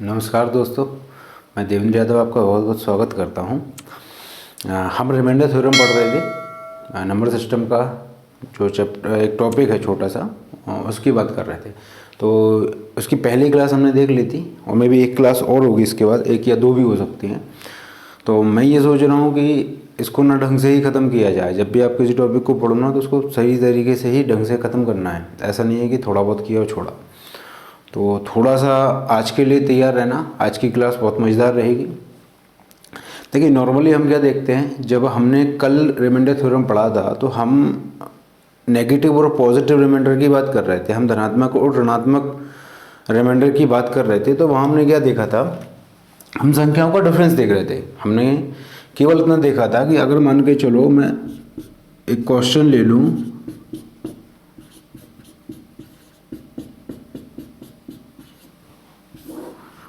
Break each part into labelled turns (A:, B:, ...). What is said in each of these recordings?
A: नमस्कार दोस्तों, मैं देवेंद्र यादव आपका बहुत बहुत स्वागत करता हूं। हम रिमाइंडर थ्योरम पढ़ रहे थे। नंबर सिस्टम का जो चैप्टर एक टॉपिक है छोटा सा, उसकी बात कर रहे थे। तो उसकी पहली क्लास हमने देख ली थी और मे भी एक क्लास और होगी इसके बाद, एक या दो भी हो सकती हैं। तो मैं ये सोच रहा हूँ कि इसको ना ढंग से ही ख़त्म किया जाए। जब भी आप किसी टॉपिक को पढ़ना तो उसको सही तरीके से ही ढंग से ख़त्म करना है। ऐसा नहीं है कि थोड़ा बहुत किया और छोड़ा। तो थोड़ा सा आज के लिए तैयार रहना। आज की क्लास बहुत मज़ेदार रहेगी। देखिए, नॉर्मली हम क्या देखते हैं, जब हमने कल रिमाइंडर थ्योरम पढ़ा था तो हम नेगेटिव और पॉजिटिव रिमाइंडर की बात कर रहे थे। हम धनात्मक और ऋणात्मक रिमाइंडर की बात कर रहे थे। तो वहाँ हमने क्या देखा था, हम संख्याओं का डिफरेंस देख रहे थे। हमने केवल इतना देखा था कि अगर मान के चलो मैं एक क्वेश्चन ले लूँ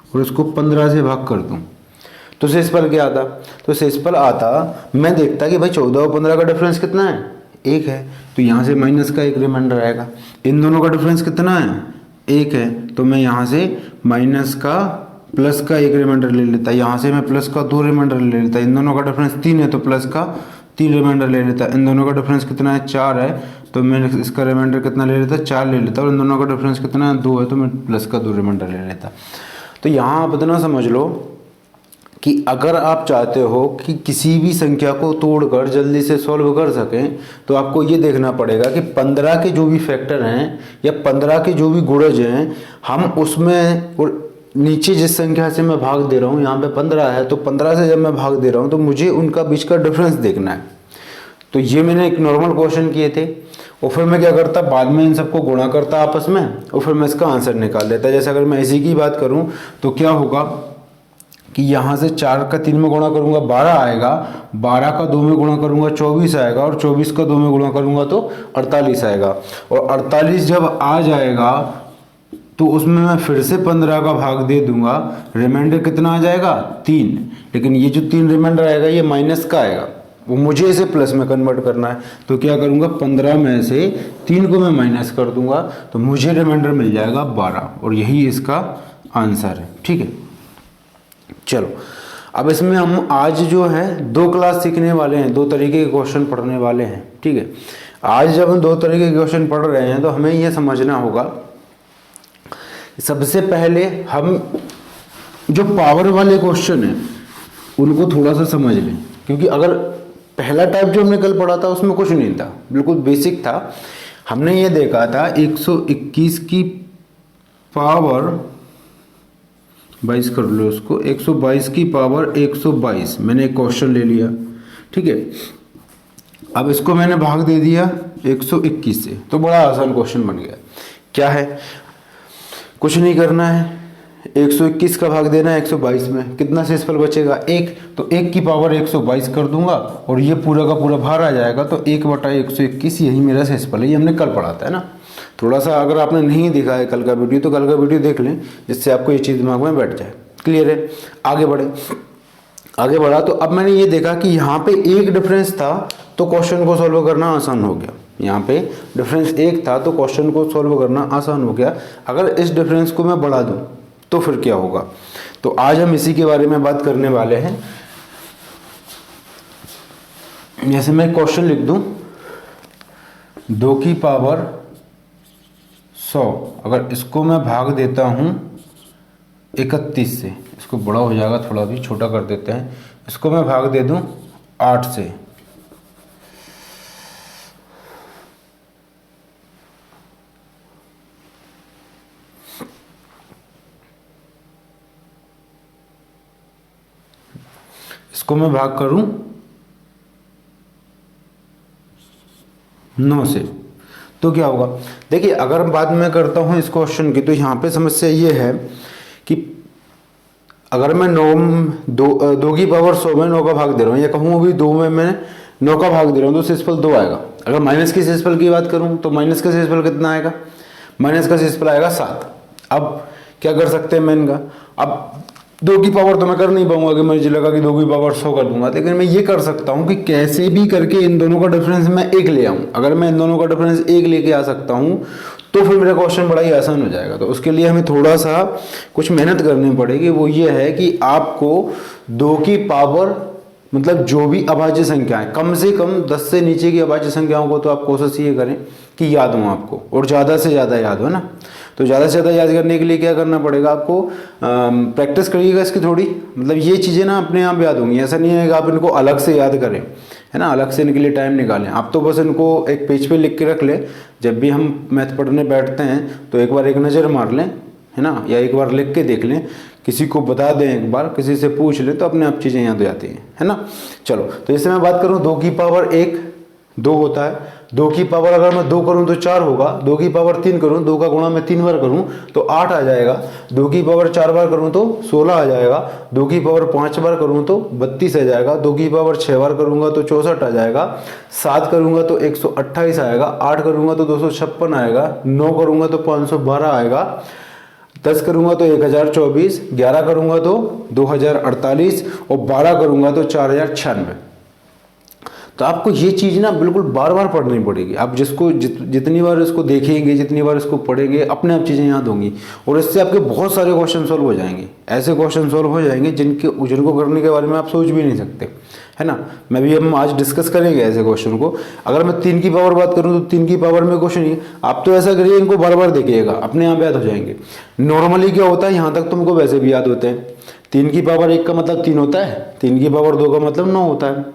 A: और उसको 15 से भाग कर दूं तो शेषफल क्या आता। तो शेषफल आता, मैं देखता कि भाई 14 और 15 का डिफरेंस कितना है, 1 है। तो यहाँ से माइनस का एक रिमाइंडर आएगा। इन दोनों का डिफरेंस कितना है, 1 है। तो मैं यहाँ से माइनस का प्लस का एक रिमाइंडर ले लेता। यहाँ से मैं प्लस का 2 रिमाइंडर ले लेता। इन दोनों का डिफरेंस 3 है तो प्लस का 3 रिमाइंडर ले लेता। इन दोनों का डिफरेंस कितना है, 4 है। तो मैं इसका रिमाइंडर कितना ले लेता, 4 ले लेता। और इन दोनों का डिफरेंस कितना है, 2 है। तो मैं प्लस का 2 रिमाइंडर ले लेता। तो यहाँ आप इतना समझ लो कि अगर आप चाहते हो कि किसी भी संख्या को तोड़कर जल्दी से सॉल्व कर सकें तो आपको ये देखना पड़ेगा कि 15 के जो भी फैक्टर हैं या 15 के जो भी गुणज हैं, हम उसमें और नीचे जिस संख्या से मैं भाग दे रहा हूँ, यहाँ पे 15 है, तो 15 से जब मैं भाग दे रहा हूँ तो मुझे उनका बीच का डिफरेंस देखना है। तो ये मैंने एक नॉर्मल क्वेश्चन किए थे और फिर मैं क्या करता, बाद में इन सबको गुणा करता आपस में और फिर मैं इसका आंसर निकाल देता। जैसे अगर मैं इसी की बात करूं तो क्या होगा कि यहाँ से 4 का 3 में गुणा करूंगा 12 आएगा, 12 का 2 में गुणा करूंगा 24 आएगा और 24 का 2 में गुणा करूंगा तो 48 आएगा। और 48 जब आ जाएगा तो उसमें मैं फिर से 15 का भाग दे दूंगा। रिमाइंडर कितना आ जाएगा, 3। लेकिन ये जो 3 रिमाइंडर आएगा ये माइनस का आएगा, वो मुझे इसे प्लस में कन्वर्ट करना है। तो क्या करूंगा, 15 में से 3 को मैं माइनस कर दूंगा तो मुझे रिमाइंडर मिल जाएगा 12 और यही इसका आंसर है। ठीक है, चलो अब इसमें हम आज जो है 2 क्लास सीखने वाले हैं, 2 तरीके के क्वेश्चन पढ़ने वाले हैं। ठीक है, आज जब हम 2 तरीके के क्वेश्चन पढ़ रहे हैं तो हमें यह समझना होगा, सबसे पहले हम जो पावर वाले क्वेश्चन हैं उनको थोड़ा सा समझ लें। क्योंकि अगर पहला टाइप जो हमने कल पढ़ा था उसमें कुछ नहीं था, बिल्कुल बेसिक था। हमने ये देखा था 121 की पावर 22 कर लो उसको, 122 की पावर 122 मैंने एक क्वेश्चन ले लिया। ठीक है, अब इसको मैंने भाग दे दिया 121 से, तो बड़ा आसान क्वेश्चन बन गया। क्या है, कुछ नहीं करना है, 121 का भाग देना है 122 में, कितना शेषफल बचेगा, 1। तो 1 की पावर 122 कर दूंगा और ये पूरा का पूरा बाहर आ जाएगा। तो 1/121 यही मेरा शेषफल है। ये हमने कल पढ़ा था, है ना। थोड़ा सा अगर आपने नहीं देखा है कल का वीडियो तो कल का वीडियो देख लें, जिससे आपको ये चीज़ दिमाग में बैठ जाए। क्लियर है, आगे बढ़ा। तो अब मैंने ये देखा कि यहाँ पे एक डिफरेंस था तो क्वेश्चन को सॉल्व करना आसान हो गया। यहाँ पे डिफरेंस 1 था तो क्वेश्चन को सॉल्व करना आसान हो गया। अगर इस डिफरेंस को मैं बढ़ा दूँ तो फिर क्या होगा, तो आज हम इसी के बारे में बात करने वाले हैं। जैसे मैं क्वेश्चन लिख दूं 2 की पावर 100, अगर इसको मैं भाग देता हूं 31 से, इसको बड़ा हो जाएगा, थोड़ा भी छोटा कर देते हैं, इसको मैं भाग दे दूं 8 से, इसको मैं भाग करूं 9 से, तो क्या होगा। देखिए, अगर बात मैं करता हूं इस क्वेश्चन की तो यहाँ पे समस्या ये है कि अगर मैं 2 की पावर 100 में 9 का भाग दे रहा हूँ, या कहूँ अभी 2 में मैं 9 का भाग दे रहा हूँ तो शेषफल 2 आएगा। अगर माइनस के शेषफल की बात करूँ तो माइनस का शेषफल कितना आएगा, माइनस का शेषफल आएगा 7। अब क्या कर सकते हैं मैं इनका, अब 2 की पावर तो मैं कर नहीं पाऊंगा कि मुझे लगा कि 2 की पावर 100 कर दूंगा, लेकिन मैं ये कर सकता हूँ कि कैसे भी करके इन दोनों का डिफरेंस मैं 1 ले आऊँ। अगर मैं इन दोनों का डिफरेंस 1 लेके आ सकता हूँ तो फिर मेरा क्वेश्चन बड़ा ही आसान हो जाएगा। तो उसके लिए हमें थोड़ा सा कुछ मेहनत करनी पड़ेगी। वो ये है कि आपको 2 की पावर मतलब जो भी अभाज्य संख्या है, कम से कम 10 से नीचे की अभाज्य संख्याओं को तो आप कोशिश ये करें कि याद हो आपको, और ज़्यादा से ज़्यादा याद हो ना। तो ज़्यादा से ज़्यादा याद करने के लिए क्या करना पड़ेगा आपको, प्रैक्टिस करिएगा इसकी थोड़ी। मतलब ये चीज़ें ना अपने आप याद होंगी, ऐसा नहीं है कि आप इनको अलग से याद करें, है ना, अलग से इनके लिए टाइम निकालें। आप तो बस इनको एक पेज पे लिख के रख लें, जब भी हम मैथ पढ़ने बैठते हैं तो एक बार एक नज़र मार लें, है ना, या एक बार लिख के देख लें, किसी को बता दें, एक बार किसी से पूछ लें, तो अपने आप चीज़ें याद हो जाती हैं, है ना। चलो, तो जैसे मैं बात करूँ 2 की पावर 1 2 होता है। 2 की पावर अगर मैं 2 करूँ तो 4 होगा। 2 की पावर 3 करूँ, 2 का गुणा मैं 3 बार करूँ तो 8 आ जाएगा। 2 की पावर 4 बार करूँ तो 16 आ जाएगा। 2 की पावर 5 बार करूँ तो 32 आ जाएगा। 2 की पावर 6 बार करूँगा तो 64 आ जाएगा। 7 करूँगा तो 128 आएगा। 8 करूँगा तो 256 आएगा। 9 करूँगा तो 512 आएगा। 10 करूँगा तो 1024, 11 करूँगा तो 2048 और 12 करूँगा तो 4096। तो आपको ये चीज़ ना बिल्कुल बार बार पढ़नी पड़ेगी। आप जिसको जितनी बार इसको देखेंगे, जितनी बार इसको पढ़ेंगे, अपने आप चीज़ें याद होंगी और इससे आपके बहुत सारे क्वेश्चन सॉल्व हो जाएंगे। ऐसे क्वेश्चन सॉल्व हो जाएंगे जिनको करने के बारे में आप सोच भी नहीं सकते, है ना। हम आज डिस्कस करेंगे ऐसे क्वेश्चन को। अगर मैं 3 की पावर बात करूँ तो 3 की पावर में क्वेश्चन ही, आप तो ऐसा करिए, इनको बार बार देखिएगा, अपने आप याद हो जाएंगे। नॉर्मली क्या होता है, यहाँ तक तुमको वैसे भी याद होते हैं। 3 की पावर 1 का मतलब 3 होता है, 3 की पावर 2 का मतलब 9 होता है।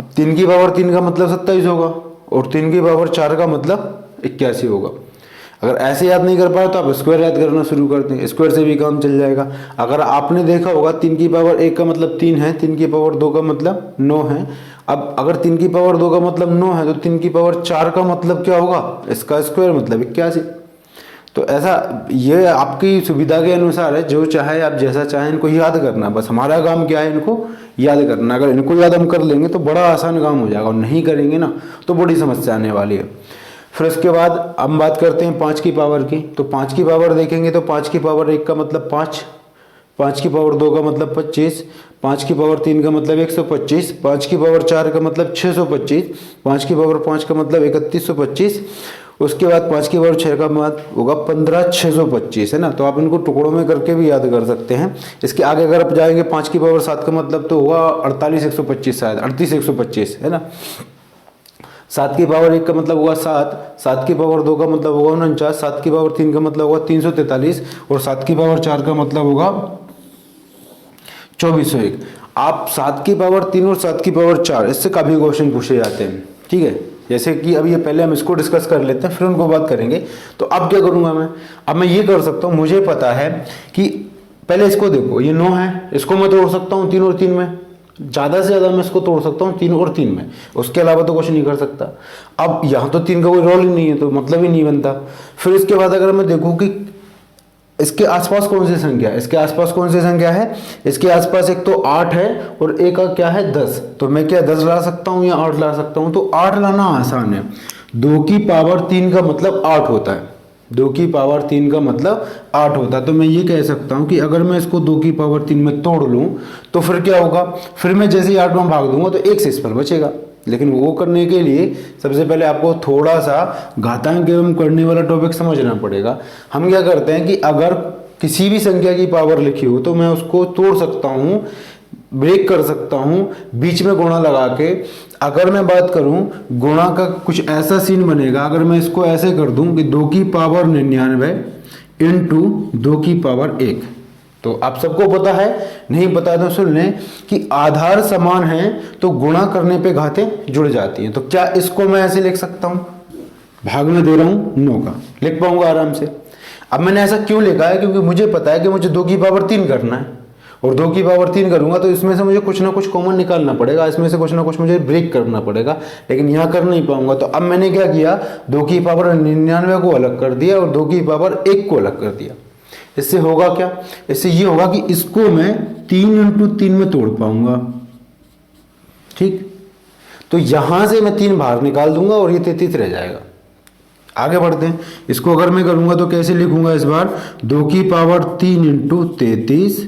A: अब 3 की पावर 3 का मतलब 27 होगा और 3 की पावर 4 का मतलब 81 होगा। अगर ऐसे याद नहीं कर पाए तो आप स्क्वायर याद करना शुरू कर दें, स्क्वायर से भी काम चल जाएगा। अगर आपने देखा होगा 3 की पावर 1 का मतलब 3 है, 3 की पावर 2 का मतलब 9 है। अब अगर 3 की पावर 2 का मतलब 9 है तो 3 की पावर 4 का मतलब क्या होगा, इसका स्क्वायर मतलब 81। तो ऐसा ये आपकी सुविधा के अनुसार है, जो चाहे आप जैसा चाहें इनको याद करना। बस हमारा काम क्या है, इनको याद करना। अगर इनको याद हम कर लेंगे तो बड़ा आसान काम हो जाएगा, और नहीं करेंगे ना तो बड़ी समस्या आने वाली है। फिर उसके बाद हम बात करते हैं 5 की पावर की। तो 5 की पावर देखेंगे तो 5 की पावर 1 का मतलब 5, 5 की पावर 2 का मतलब 25, 5 की पावर 3 का मतलब 125, 5 की पावर 4 का मतलब 625, 5 की पावर 5 का मतलब 3125। उसके बाद 5 की पावर 6 का मतलब होगा 15625, है ना। तो आप इनको टुकड़ों में करके भी याद कर सकते हैं। इसके आगे अगर आप जाएंगे 5 की पावर 7 का मतलब तो होगा 48125, शायद 38125, है ना। 7 की पावर 1 का मतलब होगा 7, 7 की पावर 2 का मतलब होगा 49, 7 की पावर 3 का मतलब होगा 343 और 7 की पावर 4 का मतलब होगा 2401। आप 7 की पावर 3 और 7 की पावर 4 इससे काफ़ी क्वेश्चन पूछे जाते हैं, ठीक है। जैसे कि अब ये पहले हम इसको डिस्कस कर लेते हैं, फिर उनको बात करेंगे। तो अब क्या करूंगा मैं, अब मैं ये कर सकता हूँ, मुझे पता है कि पहले इसको देखो, ये 9 है, इसको मैं तोड़ सकता हूँ 3 और 3 में, ज़्यादा से ज़्यादा मैं इसको तोड़ सकता हूँ 3 और 3 में, उसके अलावा तो कुछ नहीं कर सकता। अब यहाँ तो 3 का कोई रोल ही नहीं है, तो मतलब ही नहीं बनता। फिर इसके बाद अगर मैं देखूँ कि इसके आसपास कौन सी संख्या है, इसके आसपास कौन सी संख्या है, इसके आसपास एक तो 8 है और एक का क्या है 10। तो मैं क्या 10 ला सकता हूँ या 8 ला सकता हूँ, तो 8 लाना आसान है। 2 की पावर 3 का मतलब 8 होता है, 2 की पावर 3 का मतलब 8 होता है। तो मैं ये कह सकता हूँ कि अगर मैं इसको 2 की पावर 3 में तोड़ लूँ तो फिर क्या होगा, फिर मैं जैसे ही 8 में भाग दूंगा तो 1 से इस पर बचेगा। लेकिन वो करने के लिए सबसे पहले आपको थोड़ा सा घातांक एवं करने वाला टॉपिक समझना पड़ेगा। हम क्या करते हैं कि अगर किसी भी संख्या की पावर लिखी हो तो मैं उसको तोड़ सकता हूँ, ब्रेक कर सकता हूँ, बीच में गुणा लगा के। अगर मैं बात करूँ गुणा का कुछ ऐसा सीन बनेगा, अगर मैं इसको ऐसे कर दूं कि 2 की पावर 99 इंटू 2 की पावर 1। तो आप सबको पता है, नहीं पता तो सुन लें कि आधार समान है तो गुणा करने पे घातें जुड़ जाती हैं। तो क्या इसको मैं ऐसे लिख सकता हूं, भाग में दे रहा हूं 9 का, लिख पाऊंगा आराम से। अब मैंने ऐसा क्यों लिखा है, क्योंकि मुझे पता है कि मुझे 2 की पावर 3 करना है और 2 की पावर 3 करूंगा तो इसमें से मुझे कुछ ना कुछ कॉमन निकालना पड़ेगा, इसमें से कुछ ना कुछ मुझे ब्रेक करना पड़ेगा, लेकिन यहाँ कर नहीं पाऊंगा। तो अब मैंने क्या किया, 2 की पावर 99 को अलग कर दिया और 2 की पावर 1 को अलग कर दिया। इससे होगा क्या, इससे ये होगा कि इसको मैं 3 इंटू 3 में तोड़ पाऊंगा, ठीक। तो यहां से मैं 3 बाहर निकाल दूंगा और ये 33 रह जाएगा। आगे बढ़ते हैं, इसको अगर मैं करूंगा तो कैसे लिखूंगा इस बार, 2 की पावर 3 इंटू 33,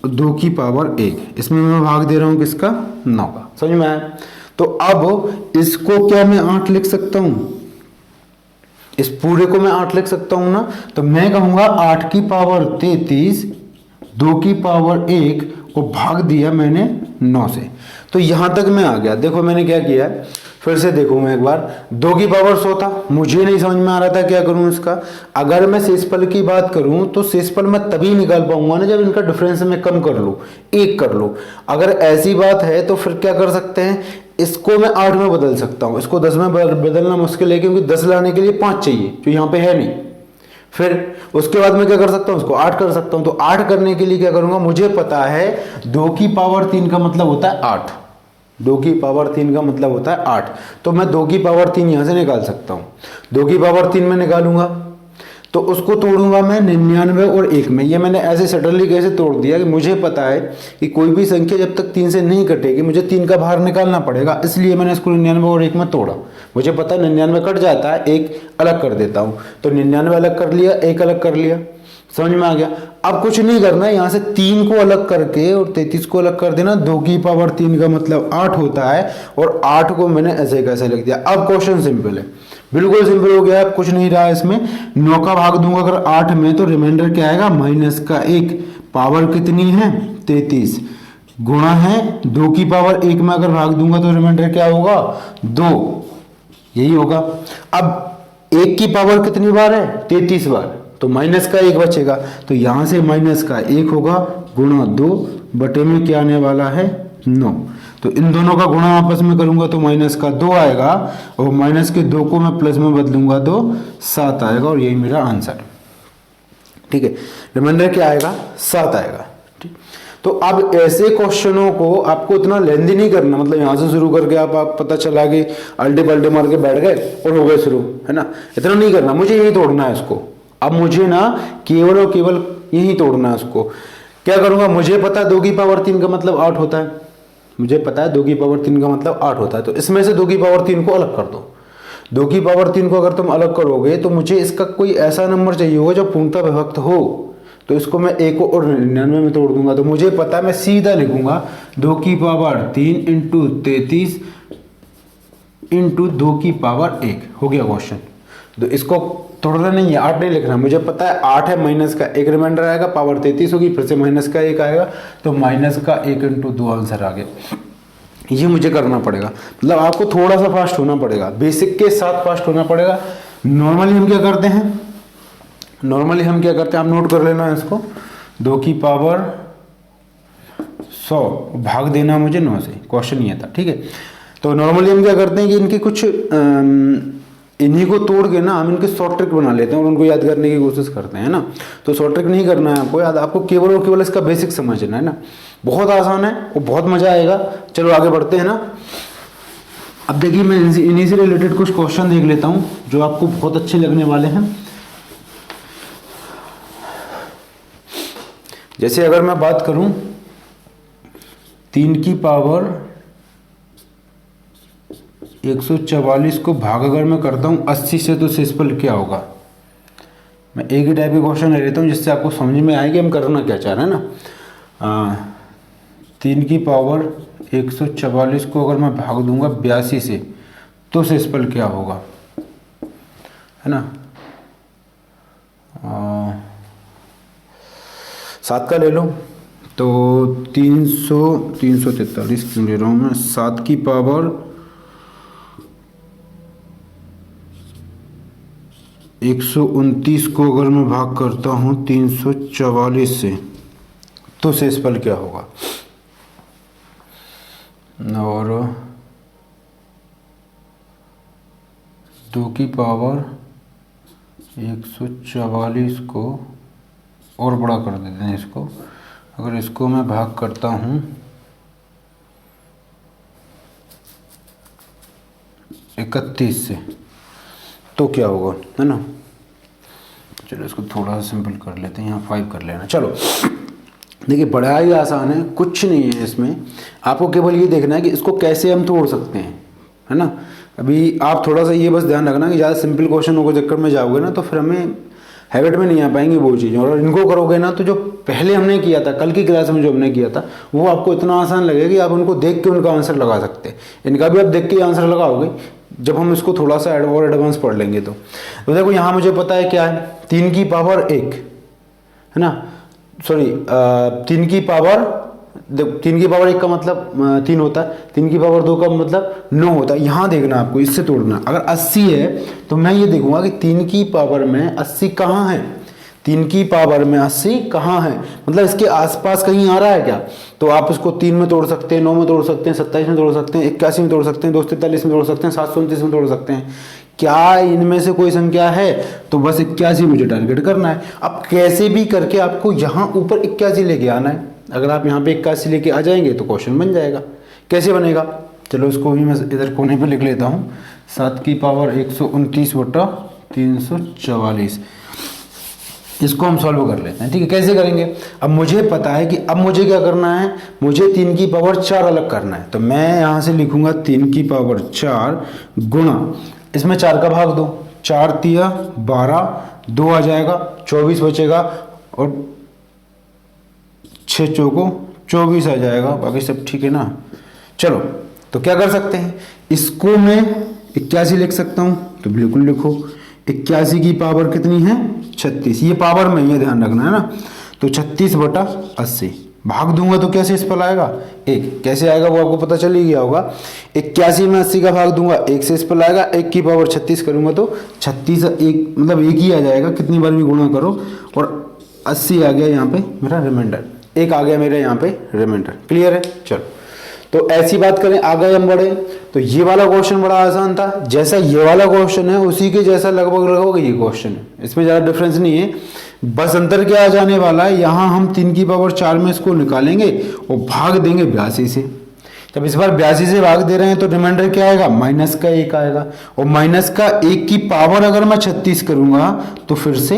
A: 2 की पावर 1, इसमें मैं भाग दे रहा हूं किसका, 9 का। समझ में आया। तो अब इसको क्या मैं 8 लिख सकता हूं, इस पूरे को मैं 8 लिख सकता हूं ना, तो मैं कहूंगा 8 की पावर 33 2 की पावर 1 को भाग दिया मैंने 9 से। तो यहां तक मैं आ गया। देखो मैंने क्या किया है, फिर से देखूं मैं एक बार। 2 की पावर 100 था, मुझे नहीं समझ में आ रहा था क्या करूं इसका। अगर मैं शेषफल की बात करूं तो शेषफल मैं तभी निकाल पाऊंगा ना जब इनका डिफरेंस मैं कम कर लूं, 1 कर लूं। अगर ऐसी बात है तो फिर क्या कर सकते हैं, इसको मैं 8 में बदल सकता हूं। इसको 10 में बदलना मुश्किल है क्योंकि 10 लाने के लिए 5 चाहिए जो यहाँ पे है नहीं। फिर उसके बाद मैं क्या कर सकता हूं, उसको 8 कर सकता हूं। तो 8 करने के लिए क्या करूंगा, मुझे पता है 2 की पावर 3 का मतलब होता है 8। 2 की पावर 3 का मतलब होता है 8। तो मैं 2 की पावर 3 यहां से निकाल सकता हूं। 2 की पावर 3 में निकालूंगा तो उसको तोड़ूंगा मैं 99 और 1 में। ये मैंने ऐसे सडनली कैसे तोड़ दिया कि मुझे पता है कि कोई भी संख्या जब तक 3 से नहीं कटेगी मुझे 3 का बाहर निकालना पड़ेगा, इसलिए मैंने इसको 99 और 1 में तोड़ा। मुझे पता है 99 कट जाता है, 1 अलग कर देता हूं। तो 99 अलग कर लिया, 1 अलग कर लिया, समझ में आ गया। अब कुछ नहीं करना है, यहां से 3 को अलग करके और 33 को अलग कर देना। 2 की पावर 3 का मतलब 8 होता है और 8 को मैंने ऐसे कैसे लिख दिया। अब क्वेश्चन सिंपल है, बिल्कुल सिंपल हो गया, कुछ नहीं रहा इसमें। 9 का भाग दूंगा अगर 8 में तो रिमाइंडर क्या आएगा, -1। पावर कितनी है 33, गुणा है 2 की पावर 1 में अगर भाग दूंगा तो रिमाइंडर क्या होगा 2, यही होगा। अब 1 की पावर कितनी बार है 33 बार, तो माइनस का 1 बचेगा। तो यहां से माइनस का 1 होगा गुणा 2 बटे में क्या आने वाला है 9। तो इन दोनों का गुणा आपस में करूंगा तो माइनस का 2 आएगा और माइनस के 2 को मैं प्लस में बदलूंगा तो 7 आएगा और यही मेरा आंसर। ठीक है, रिमाइंडर क्या आएगा 7 आएगा। ठीक, तो अब ऐसे क्वेश्चनों को आपको इतना लेंदी नहीं करना, मतलब यहां से शुरू करके आप पता चला कि अल्टे पल्टे मार के बैठ गए और हो गए शुरू, है ना, इतना नहीं करना। मुझे यही तोड़ना है इसको। अब मुझे ना केवल और केवल यही तोड़ना है इसको। क्या करूंगा, मुझे पता है 2 की पावर 3 का मतलब 8 होता है, मुझे पता है 2 की पावर 3 का मतलब 8 होता है। तो इसमें से 2 की पावर 3 को अलग कर दो। 2 की पावर 3 को अगर तुम अलग करोगे तो मुझे इसका कोई ऐसा नंबर चाहिए होगा जो पूर्णतः विभक्त हो। तो इसको मैं 1 और 99 में तोड़ दूंगा। तो मुझे पता है मैं सीधा लिखूंगा 2 की पावर 3 इंटू 33 इंटू 2 की पावर 1, हो गया क्वेश्चन। तो इसको तोड़ना नहीं है, 8 नहीं लिखना, मुझे पता है 8 है, माइनस का 1 रिमाइंडर आएगा, पावर 33 होगी, फिर से माइनस का 1 आएगा, तो माइनस का 1 इंटू 2 आंसर आ गया। ये मुझे करना पड़ेगा, मतलब आपको थोड़ा सा फास्ट होना पड़ेगा, बेसिक के साथ फास्ट होना पड़ेगा। नॉर्मली हम क्या करते हैं, आप नोट कर लेना है इसको। 2 की पावर 100 भाग देना मुझे 9 से, क्वेश्चन ये था। ठीक है, तो नॉर्मली हम क्या करते हैं कि इनके कुछ इन्हीं को तोड़ के ना हम इनके शॉर्ट ट्रिक बना लेते हैं और उनको याद करने की कोशिश करते हैं ना। तो शॉर्ट ट्रिक नहीं करना है आपको याद, आपको केवल और केवल इसका बेसिक समझना है ना। बहुत आसान है और बहुत मजा आएगा। चलो आगे बढ़ते हैं ना। अब देखिए मैं इन्हीं से रिलेटेड कुछ क्वेश्चन देख लेता हूं जो आपको बहुत अच्छे लगने वाले हैं। जैसे अगर मैं बात करूं 3 की पावर 144 को भाग अगर मैं करता हूं 80 से तो शेषफल क्या होगा। मैं एक ही टाइप के क्वेश्चन ले लेता हूं जिससे आपको समझ में आए कि हम करना क्या चाह रहे हैं ना। 3 की पावर 144 को अगर मैं भाग दूंगा 82 से तो शेषफल क्या होगा, है ना। 7 का ले लो तो 343 क्यों ले रहा हूँ मैं। 7 की पावर 129 को अगर मैं भाग करता हूँ 344 से तो शेषफल क्या होगा। और 2 की पावर 144 को और बड़ा कर देते हैं इसको। अगर इसको मैं भाग करता हूँ 31 से तो क्या होगा, है ना। चलो इसको थोड़ा सा सिंपल कर लेते हैं, यहाँ 5 कर लेना। चलो देखिए बड़ा ही आसान है, कुछ नहीं है इसमें। आपको केवल ये देखना है कि इसको कैसे हम तोड़ सकते हैं, है ना। अभी आप थोड़ा सा ये बस ध्यान रखना कि ज़्यादा सिंपल क्वेश्चनों के चक्कर में जाओगे ना तो फिर हमें हैबिट में नहीं आ पाएंगी वो चीज़ें। और इनको करोगे ना तो जो पहले हमने किया था, कल की क्लास में जो हमने किया था, वो आपको इतना आसान लगेगा कि आप उनको देख के उनका आंसर लगा सकते हैं। इनका भी आप देख के आंसर लगाओगे, जब हम इसको थोड़ा सा और एडवांस पढ़ लेंगे तो देखो यहाँ मुझे पता है क्या है, 3 की पावर 1 है ना, सॉरी 3 की पावर, 3 की पावर 1 का मतलब 3 होता है, 3 की पावर 2 का मतलब 9 होता है। यहाँ देखना आपको, इससे तोड़ना। अगर 80 है तो मैं ये देखूंगा कि 3 की पावर में 80 कहाँ है, 3 की पावर में 80 कहाँ है, मतलब इसके आसपास कहीं आ रहा है क्या। तो आप इसको 3 में तोड़ सकते हैं, 9 में तोड़ सकते हैं, 27 में तोड़ सकते हैं, 81 में तोड़ सकते हैं, 243 में तोड़ सकते हैं, 729 में तोड़ सकते हैं। क्या इनमें से कोई संख्या है, तो बस 81 मुझे टारगेट करना है। अब कैसे भी करके आपको यहाँ ऊपर 81 लेके आना है। अगर आप यहाँ पे 81 लेके आ जाएंगे तो क्वेश्चन बन जाएगा। कैसे बनेगा, चलो इसको भी मैं इधर कोने पे लिख लेता हूँ। 7 की पावर 129/344, इसको हम सॉल्व कर लेते हैं। ठीक है, कैसे करेंगे, अब मुझे पता है कि अब मुझे क्या करना है, मुझे 3 की पावर 4 अलग करना है। तो मैं यहाँ से लिखूंगा 3 की पावर 4 गुणा, इसमें 4 का भाग दो, 4 तिया 12, 2 आ जाएगा, 24 बचेगा, और 6 चौको 24 आ जाएगा। बाकी सब ठीक है ना। चलो तो क्या कर सकते हैं, इसको मैं 81 लिख सकता हूँ, तो बिल्कुल लिखो। 81 की पावर कितनी है, 36, ये पावर में, ये ध्यान रखना है ना। तो 36/80 भाग दूंगा तो कैसे इस पर आएगा, 1 कैसे आएगा वो आपको पता चल ही गया होगा। 81 में 80 का भाग दूंगा, 1 से इस पर आएगा, 1 की पावर 36 करूंगा तो 36 1 मतलब 1 ही आ जाएगा, कितनी बार भी गुणा करो, और 80 आ गया यहाँ पे मेरा रिमाइंडर, 1 आ गया मेरे यहाँ पे रिमाइंडर। क्लियर है, चलो तो ऐसी बात करें। आगे हम बढ़े तो ये वाला क्वेश्चन बड़ा आसान था, जैसा ये वाला क्वेश्चन है उसी के जैसा लगभग ये क्वेश्चन है, इसमें ज़्यादा डिफरेंस नहीं है। बस अंतर क्या आ जाने वाला है, यहाँ हम 3 की पावर 4 में इसको निकालेंगे और भाग देंगे 82 से। जब इस बार 82 से भाग दे रहे हैं तो रिमाइंडर क्या आएगा, माइनस का 1 आएगा, और माइनस का 1 की पावर अगर मैं 36 करूंगा तो फिर से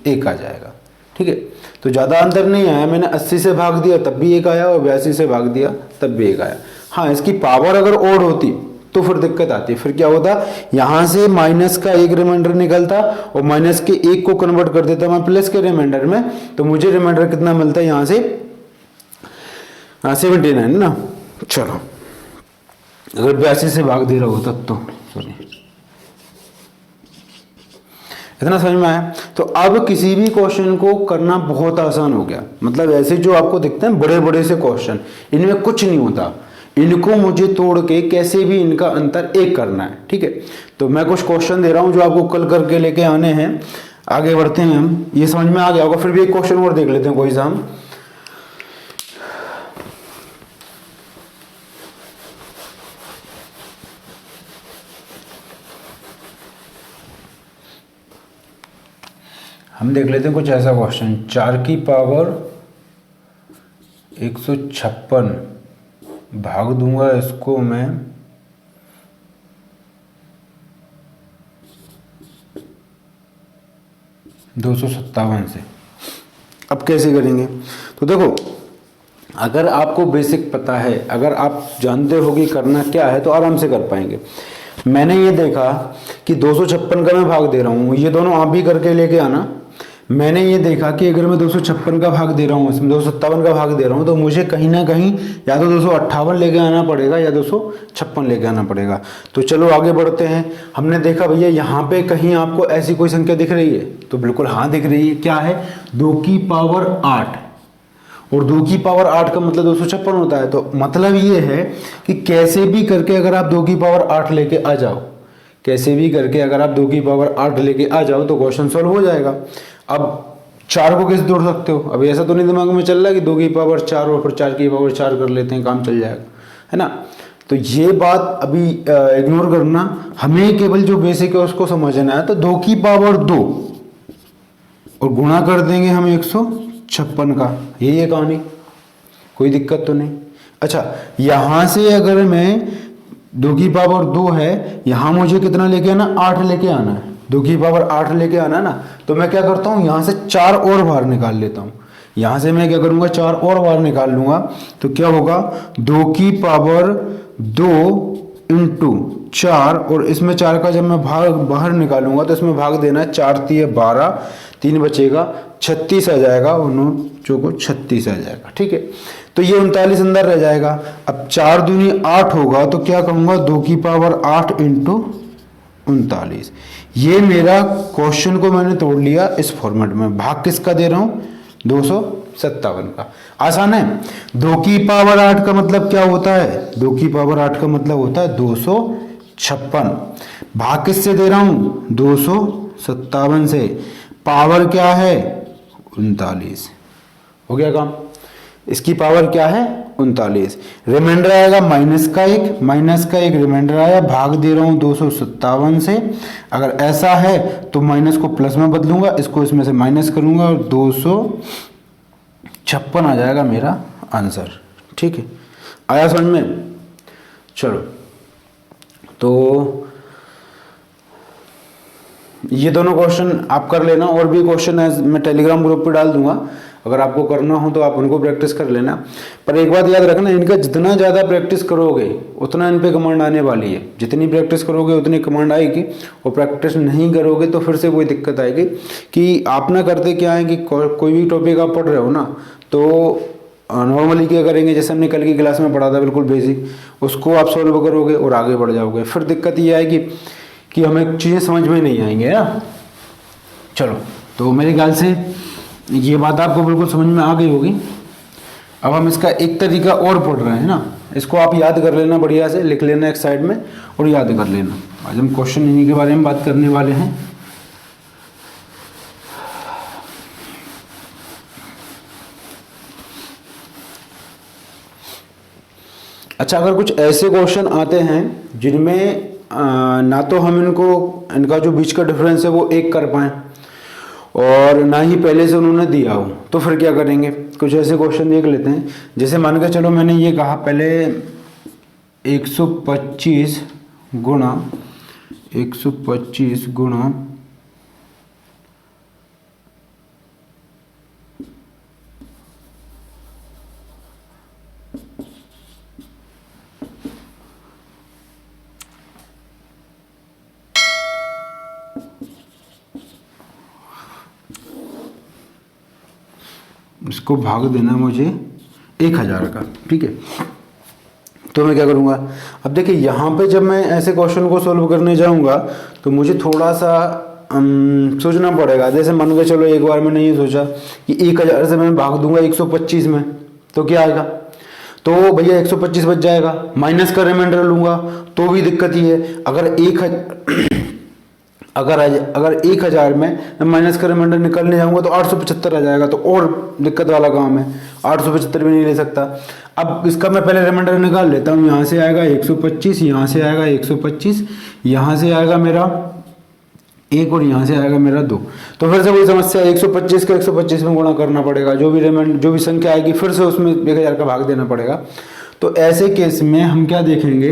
A: 1 आ जाएगा। ठीक है, तो ज़्यादा अंतर नहीं आया, मैंने 80 से भाग दिया तब भी 1 आया, और 82 से भाग दिया तब भी 1 आया। हाँ, इसकी पावर अगर ओड होती तो फिर दिक्कत आती, फिर क्या होता, यहाँ से माइनस का 1 रिमाइंडर निकलता और माइनस के 1 को कन्वर्ट कर देता मैं प्लस के रिमाइंडर में, तो मुझे रिमाइंडर कितना मिलता है यहाँ से 79 ना। चलो अगर 82 से भाग दे रहा हो तब तो सॉरी, इतना समझ में आया। तो अब किसी भी क्वेश्चन को करना बहुत आसान हो गया, मतलब ऐसे जो आपको दिखते हैं बड़े बड़े से क्वेश्चन, इनमें कुछ नहीं होता, इनको मुझे तोड़ के कैसे भी इनका अंतर 1 करना है। ठीक है, तो मैं कुछ क्वेश्चन दे रहा हूं जो आपको कल करके लेके आने हैं। आगे बढ़ते हैं हम, ये समझ में आ गया होगा, फिर भी एक क्वेश्चन और देख लेते हैं कोई सा हम देख लेते हैं कुछ ऐसा क्वेश्चन। 4 की पावर 156 भाग दूंगा इसको मैं 257 से। अब कैसे करेंगे, तो देखो अगर आपको बेसिक पता है, अगर आप जानते हो कि करना क्या है तो आराम से कर पाएंगे। मैंने ये देखा कि 256 का मैं भाग दे रहा हूँ, ये दोनों आप भी करके लेके आना। मैंने ये देखा कि अगर मैं 256 का भाग दे रहा हूँ, इसमें 257 का भाग दे रहा हूँ, तो मुझे कहीं ना कहीं या तो 258 लेके आना पड़ेगा या 256 लेके आना पड़ेगा। तो चलो आगे बढ़ते हैं। हमने देखा भैया यहाँ पे कहीं आपको ऐसी कोई संख्या दिख रही है, तो बिल्कुल हाँ दिख रही है। क्या है, 2 की पावर 8, और 2 की पावर 8 का मतलब 256 होता है। तो मतलब ये है कि कैसे भी करके अगर आप 2 की पावर 8 लेके आ जाओ, कैसे भी करके अगर आप 2 की पावर 8 लेके आ जाओ तो क्वेश्चन सॉल्व हो जाएगा। अब 4 को कैसे तोड़ सकते हो, अभी ऐसा तो नहीं दिमाग में चल रहा है कि 2 की पावर 4 और फिर 4 की पावर 4 कर लेते हैं, काम चल जाएगा, है ना। तो ये बात अभी इग्नोर करना, हमें केवल जो बेसिक है उसको समझना है। तो 2 की पावर 2 और गुणा कर देंगे हम 156 का, यही है कहानी, कोई दिक्कत तो नहीं। अच्छा, यहां से अगर मैं 2 की पावर 2 है, यहां मुझे कितना लेके आना, 8 लेके आना है, 2 की पावर 8 लेके आना है ना। तो मैं क्या करता हूं, यहां से 4 और बाहर निकाल लेता हूं। यहां से मैं क्या करूंगा, 4 और बाहर निकाल लूंगा, तो क्या होगा, 2 की पावर 2 इंटू 4, और इसमें 4 का जब मैं भाग बाहर निकालूंगा तो इसमें भाग देना है, 4 तिये 12, 3 बचेगा, 36 आ जाएगा, और 9 चौको 36 आ जाएगा। ठीक है, तो ये 39 अंदर रह जाएगा। अब 4 दूनी 8 होगा, तो क्या कहूंगा, 2 की पावर 8 इंटू 39। ये मेरा क्वेश्चन को मैंने तोड़ लिया इस फॉर्मेट में। भाग किसका दे रहा हूँ? 257 का। आसान है। 2 की पावर 8 का मतलब क्या होता है? 2 की पावर 8 का मतलब होता है 256। भाग किससे दे रहा हूँ? 257 से। पावर क्या है? 39। हो गया काम। इसकी पावर क्या है? 39। रिमाइंडर आएगा माइनस का एक रिमाइंडर आया, भाग दे रहा हूं 257 से। अगर ऐसा है तो माइनस को प्लस में बदलूंगा, इसको इसमें से माइनस करूंगा और 256 आ जाएगा मेरा आंसर। ठीक है, आया समझ में? चलो, तो ये दोनों क्वेश्चन आप कर लेना, और भी क्वेश्चन है मैं टेलीग्राम ग्रुप पे डाल दूंगा, अगर आपको करना हो तो आप उनको प्रैक्टिस कर लेना। पर एक बात याद रखना, इनका जितना ज़्यादा प्रैक्टिस करोगे उतना इन पे कमांड आने वाली है। जितनी प्रैक्टिस करोगे उतनी कमांड आएगी, और प्रैक्टिस नहीं करोगे तो फिर से वही दिक्कत आएगी कि आप ना करते क्या है कि कोई भी टॉपिक आप पढ़ रहे हो ना, तो नॉर्मली क्या करेंगे, जैसे हमने कल की क्लास में पढ़ा था बिल्कुल बेसिक, उसको आप सॉल्व करोगे और आगे बढ़ जाओगे। फिर दिक्कत ये आएगी कि हमें चीज़ें समझ में नहीं आएंगे ना। चलो, तो मेरे ख्याल से ये बात आपको बिल्कुल समझ में आ गई होगी। अब हम इसका एक तरीका और पढ़ रहे हैं ना, इसको आप याद कर लेना, बढ़िया से लिख लेना एक साइड में और याद कर लेना। आज हम क्वेश्चन इन्हीं के बारे में बात करने वाले हैं। अच्छा, अगर कुछ ऐसे क्वेश्चन आते हैं जिनमें ना तो हम इनका जो बीच का डिफरेंस है वो 1 कर पाएँ और ना ही पहले से उन्होंने दिया हो, तो फिर क्या करेंगे? कुछ ऐसे क्वेश्चन देख लेते हैं। जैसे मान के चलो मैंने ये कहा पहले 125 गुणा इसको भाग देना मुझे 1000 का। ठीक है, तो मैं क्या करूँगा? अब देखिए, यहाँ पे जब मैं ऐसे क्वेश्चन को सॉल्व करने जाऊँगा तो मुझे थोड़ा सा सोचना पड़ेगा। जैसे मान के चलो एक बार मैंने ये सोचा कि 1000 से मैं भाग दूंगा 125 में, तो क्या आएगा? तो भैया 125 बच जाएगा। माइनस का रिमाइंडर लूँगा तो भी दिक्कत ही है। अगर 1000 में माइनस का रिमाइंडर निकलने जाऊंगा तो 875 आ जाएगा, तो और दिक्कत वाला काम है। 875 भी नहीं ले सकता। अब इसका मैं पहले रिमाइंडर निकाल लेता हूँ। यहाँ से आएगा 125, यहाँ से आएगा 125, यहाँ से आएगा मेरा 1 और यहाँ से आएगा मेरा 2। तो फिर से वही समस्या, 125 को 125 में गुणा करना पड़ेगा। जो भी संख्या आएगी फिर से उसमें 1000 का भाग देना पड़ेगा। तो ऐसे केस में हम क्या देखेंगे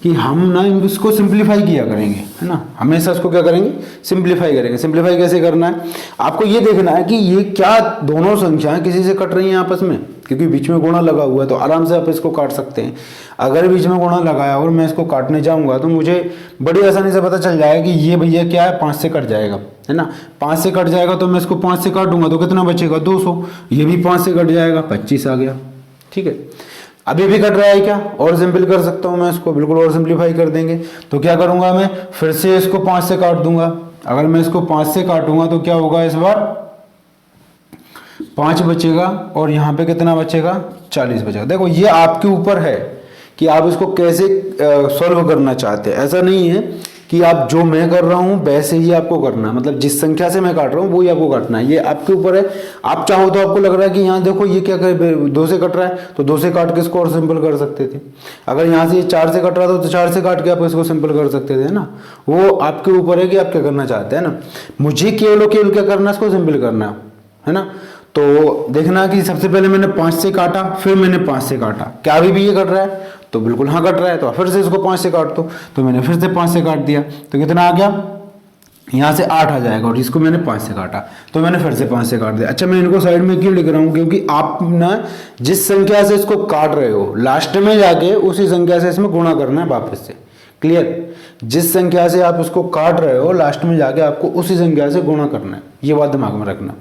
A: कि हम ना इसको सिंप्लीफाई किया करेंगे, है ना। हमेशा इसको क्या करेंगे? सिंप्लीफाई करेंगे। सिंप्लीफाई कैसे करना है? आपको ये देखना है कि ये क्या दोनों संख्याएं किसी से कट रही हैं आपस में, क्योंकि बीच में गुणा लगा हुआ है तो आराम से आप इसको काट सकते हैं। अगर बीच में गुणा लगाया और मैं इसको काटने जाऊंगा तो मुझे बड़ी आसानी से पता चल जाएगा कि ये भैया क्या है, 5 से कट जाएगा, है ना। 5 से कट जाएगा तो मैं इसको 5 से काटूंगा तो कितना बचेगा? 200। ये भी 5 से कट जाएगा, 25 आ गया। ठीक है, अभी भी कट रहा है क्या? और सिंपल कर सकता हूं मैं इसको, बिल्कुल और सिंप्लीफाई कर देंगे। तो क्या करूंगा मैं? फिर से इसको 5 से काट दूंगा। अगर मैं इसको 5 से काटूंगा तो क्या होगा? इस बार 5 बचेगा और यहाँ पे कितना बचेगा? 40 बचेगा। देखो, ये आपके ऊपर है कि आप इसको कैसे सॉल्व करना चाहते हैं। ऐसा नहीं है कि आप जो मैं कर रहा हूं वैसे ही आपको करना है, मतलब जिस संख्या से मैं काट रहा हूं वही आपको काटना है। ये आपके ऊपर है। आप चाहो तो आपको लग रहा है कि यहाँ देखो ये क्या कर 2 से कट रहा है तो 2 से काट के इसको और सिंपल कर सकते थे। अगर यहाँ से ये 4 से कट रहा था तो 4 से काट के आप इसको सिंपल कर सकते थे ना। वो आपके ऊपर है कि आप क्या करना चाहते हैं ना। मुझे केवल क्या करना है? इसको सिंपल करना है ना। तो देखना कि सबसे पहले मैंने 5 से काटा, फिर मैंने 5 से काटा। क्या अभी भी ये कट रहा है? तो बिल्कुल हाँ कट रहा है। तो फिर से इसको 5 से काट दो। तो मैंने फिर से 5 से काट दिया तो कितना आ गया? यहाँ से 8 आ जाएगा। और इसको मैंने 5 से काटा तो मैंने फिर से 5 से काट दिया। अच्छा, मैं इनको साइड में क्यों लिख रहा हूँ? क्योंकि आप ना जिस संख्या से इसको काट रहे हो लास्ट में जाके उसी संख्या से इसमें गुणा करना है वापस से। क्लियर? जिस संख्या से आप इसको काट रहे हो लास्ट में जाके आपको उसी संख्या से गुणा करना है, ये बात दिमाग में रखना।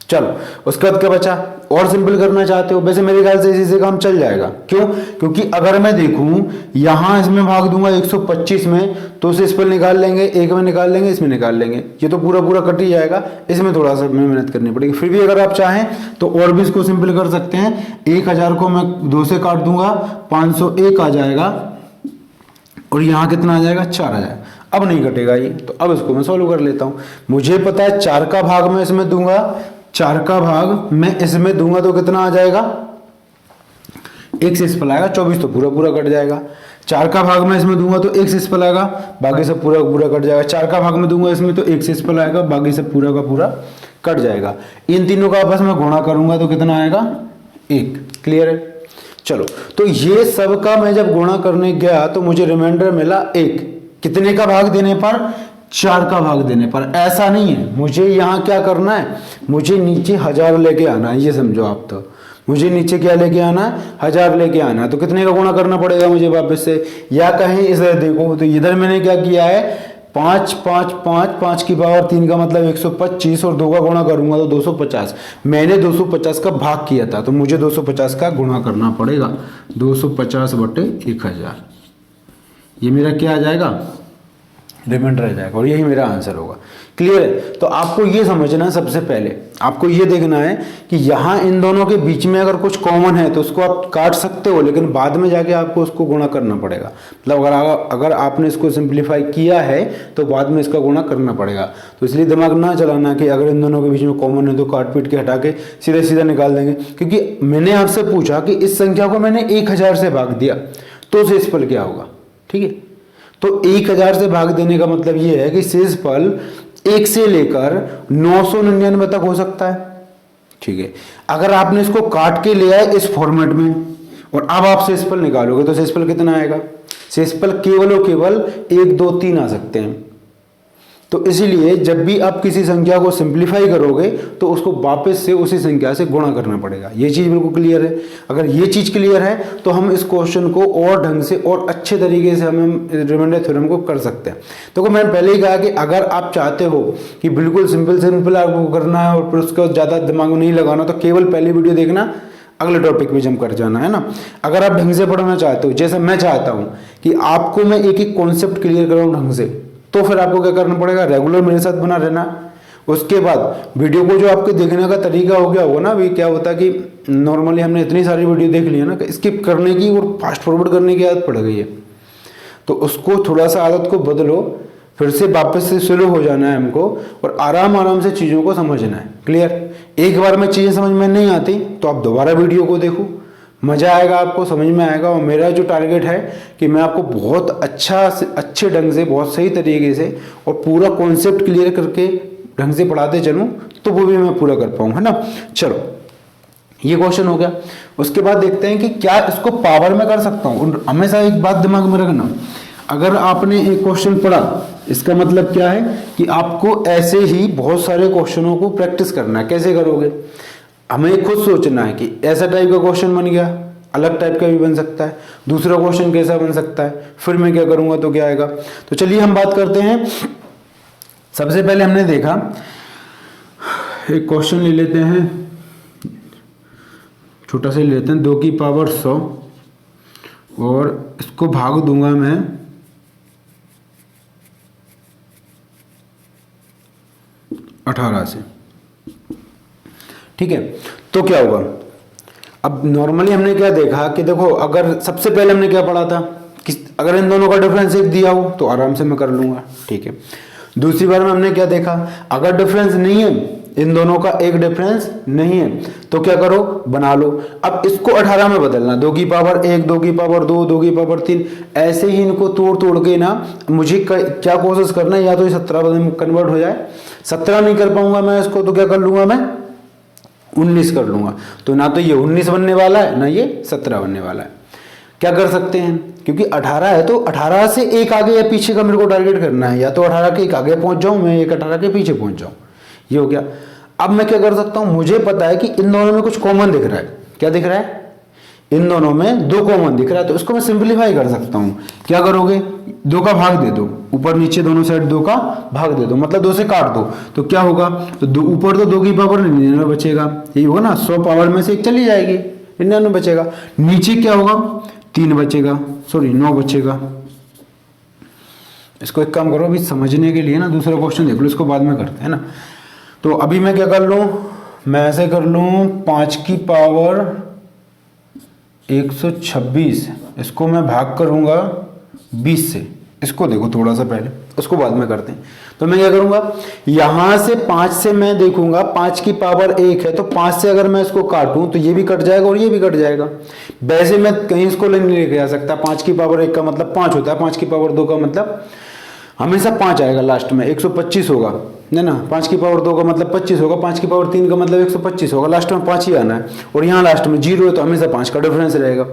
A: चलो उसके बाद क्या बचा? और सिंपल करना चाहते हो? वैसे मेरे ख्याल से इसी से काम चल जाएगा। क्यों? क्योंकि अगर मैं देखूं यहां इसमें भाग दूंगा 125 में, तो उसे इस पर निकाल लेंगे, एक में निकाल लेंगे, इसमें निकाल लेंगे, ये तो पूरा पूरा कट ही जाएगा। इसमें थोड़ा सा मेहनत करनी पड़ेगी। फिर भी अगर आप चाहें तो और भी इसको सिंपल कर सकते हैं। 1000 को मैं 2 से काट दूंगा, 501 आ जाएगा, और यहाँ कितना आ जाएगा? 4 आ जाएगा। अब नहीं कटेगा ये, तो अब इसको मैं सॉल्व कर लेता हूं। मुझे पता है 4 का भाग मैं इसमें दूंगा, 4 का भाग मैं इसमें दूंगा तो कितना आ जाएगा? 1 से इस पर आएगा 24, तो पूरा पूरा कट जाएगा। 4 का भाग मैं इसमें दूंगा तो 1 से इस पर आएगा, बाकी सब पूरा पूरा कट जाएगा। 4 का भाग में दूंगा इसमें तो 1 से इस पर आएगा, बाकी सब पूरा का पूरा कट जाएगा। इन तीनों का आपस में गुणा करूंगा तो कितना आएगा? 1। क्लियर है? चलो, तो ये सब का मैं जब गुणा करने गया तो मुझे रिमाइंडर मिला 1। कितने का भाग देने पर? 4 का भाग देने पर। ऐसा नहीं है, मुझे यहाँ क्या करना है? मुझे नीचे 1000 लेके आना है, ये समझो आप। तो मुझे नीचे क्या लेके आना है? 1000 लेके आना है। तो कितने का गुणा करना पड़ेगा मुझे वापस से? या कहीं इधर देखो, तो इधर मैंने क्या किया है? 5 5 5 5 की पावर 3 का मतलब 125, और 2 का गुणा करूंगा तो 250। मैंने 250 का भाग किया था, तो मुझे 250 का गुणा करना पड़ेगा। 250 बटे 1000, ये मेरा क्या आ जाएगा? रिमाइंडर आ जाएगा, और यही मेरा आंसर होगा। क्लियर है? तो आपको ये समझना है, सबसे पहले आपको ये देखना है कि यहाँ इन दोनों के बीच में अगर कुछ कॉमन है तो उसको आप काट सकते हो, लेकिन बाद में जाके आपको उसको गुणा करना पड़ेगा। मतलब अगर आपने इसको सिंप्लीफाई किया है तो बाद में इसका गुणा करना पड़ेगा। तो इसलिए दिमाग ना चलाना कि अगर इन दोनों के बीच में कॉमन है तो काट पीट के हटा के सीधा सीधा निकाल देंगे। क्योंकि मैंने आपसे पूछा कि इस संख्या को मैंने 1000 से भाग दिया तो शेषफल क्या होगा? ठीक है, तो 1000 से भाग देने का मतलब ये है कि शेषफल 1 से लेकर 999 तक हो सकता है। ठीक है, अगर आपने इसको काट के ले आए इस फॉर्मेट में और अब आप शेषफल निकालोगे तो शेषफल कितना आएगा? शेषफल केवल और केवल 1 2 3 आ सकते हैं। तो इसीलिए जब भी आप किसी संख्या को सिंप्लीफाई करोगे तो उसको वापस से उसी संख्या से गुणा करना पड़ेगा। ये चीज बिल्कुल क्लियर है? अगर ये चीज क्लियर है तो हम इस क्वेश्चन को और ढंग से और अच्छे तरीके से हम रिमाइंडर थ्योरम को कर सकते हैं। तो मैंने पहले ही कहा कि अगर आप चाहते हो कि बिल्कुल सिंपल आपको करना है और फिर उसको ज्यादा दिमाग में नहीं लगाना, तो केवल पहली वीडियो देखना, अगले टॉपिक पे जंप कर जाना है ना। अगर आप ढंग से पढ़ना चाहते हो, जैसे मैं चाहता हूं कि आपको मैं एक एक कॉन्सेप्ट क्लियर कराऊं ढंग से, तो फिर आपको क्या करना पड़ेगा? रेगुलर मेरे साथ बना रहना। उसके बाद वीडियो को जो आपके देखने का तरीका हो गया होगा ना, अभी क्या होता है कि नॉर्मली हमने इतनी सारी वीडियो देख ली है ना कि स्किप करने की और फास्ट फॉरवर्ड करने की आदत पड़ गई है। तो उसको थोड़ा सा आदत को बदलो, फिर से वापस से शुरू हो जाना है हमको और आराम से चीज़ों को समझना है। क्लियर? एक बार में चीज़ें समझ में नहीं आती तो आप दोबारा वीडियो को देखो, मज़ा आएगा, आपको समझ में आएगा। और मेरा जो टारगेट है कि मैं आपको बहुत अच्छे ढंग से, बहुत सही तरीके से और पूरा कॉन्सेप्ट क्लियर करके ढंग से पढ़ाते चलूँ, तो वो भी मैं पूरा कर पाऊँ, है ना। चलो, ये क्वेश्चन हो गया। उसके बाद देखते हैं कि क्या इसको पावर में कर सकता हूँ। हमेशा एक बात दिमाग में रखना, अगर आपने एक क्वेश्चन पढ़ा, इसका मतलब क्या है कि आपको ऐसे ही बहुत सारे क्वेश्चनों को प्रैक्टिस करना है। कैसे करोगे? हमें खुद सोचना है कि ऐसा टाइप का क्वेश्चन बन गया, अलग टाइप का भी बन सकता है, दूसरा क्वेश्चन कैसा बन सकता है, फिर मैं क्या करूंगा तो क्या आएगा। तो चलिए हम बात करते हैं। सबसे पहले हमने देखा, एक क्वेश्चन ले लेते हैं, छोटा सा ले लेते हैं, 2 की पावर 100 और इसको भाग दूंगा मैं 18 से। ठीक है, तो क्या होगा? अब नॉर्मली हमने क्या देखा कि देखो, अगर सबसे पहले हमने क्या पढ़ा था कि अगर इन दोनों का डिफरेंस 1 दिया हो तो आराम से मैं कर लूंगा। ठीक है, दूसरी बार में हमने क्या देखा, अगर डिफरेंस नहीं है, इन दोनों का एक डिफरेंस नहीं है, तो क्या करो? बना लो। अब इसको 18 में बदलना, 2 की पावर 1, 2 की पावर 2, 2 की पावर 3, ऐसे ही इनको तोड़ के ना मुझे क्या कोशिश करना है, या तो ये 17 में कन्वर्ट हो जाए। 17 नहीं कर पाऊंगा मैं इसको, तो क्या कर लूंगा मैं? 19 कर लूंगा। तो ना तो ये 19 बनने वाला है, ना ये 17 बनने वाला है। क्या कर सकते हैं, क्योंकि 18 है तो 18 से एक आगे या पीछे का मेरे को टारगेट करना है, या तो 18 के एक आगे पहुंच जाऊं मैं, एक 18 के पीछे पहुंच जाऊं। ये हो गया। अब मैं क्या कर सकता हूं, मुझे पता है कि इन दोनों में कुछ कॉमन दिख रहा है। क्या दिख रहा है? इन दोनों में 2 कॉमन दिख रहा है, तो इसको मैं सिंपलीफाई कर सकता हूँ। क्या करोगे, 2 का भाग दे दो, ऊपर नीचे दोनों साइड 2 का भाग दे दो, मतलब 2 से काट दो, तो क्या होगा, तो ऊपर तो 2 की पावर 99 बचेगा, यही होगा ना, 100 पावर में से 1 चली जाएगी, 99 बचेगा। नीचे क्या होगा, 3 बचेगा, सॉरी 9 बचेगा। इसको एक काम करो, अभी समझने के लिए ना दूसरा क्वेश्चन देख लो, इसको बाद में करते हैं ना। तो अभी मैं क्या कर लूँ, मैं ऐसे कर लूँ 5 की पावर 126, इसको मैं भाग करूँगा 20 से। इसको देखो थोड़ा सा पहले, उसको बाद में करते हैं। तो मैं क्या करूँगा, यहाँ से 5 से मैं देखूंगा 5 की पावर 1 है, तो 5 से अगर मैं इसको काटूं तो ये भी कट जाएगा और ये भी कट जाएगा। वैसे मैं कहीं इसको नहीं लेके आ सकता, 5 की पावर 1 का मतलब 5 होता है, 5 की पावर 2 का मतलब हमेशा 5 आएगा लास्ट में, 125 होगा, है ना। 5 की पावर 2 का मतलब 25 होगा, 5 की पावर 3 का मतलब 125 होगा, लास्ट में 5 ही आना है, और यहाँ लास्ट में 0 है तो हमेशा 5 का डिफरेंस रहेगा।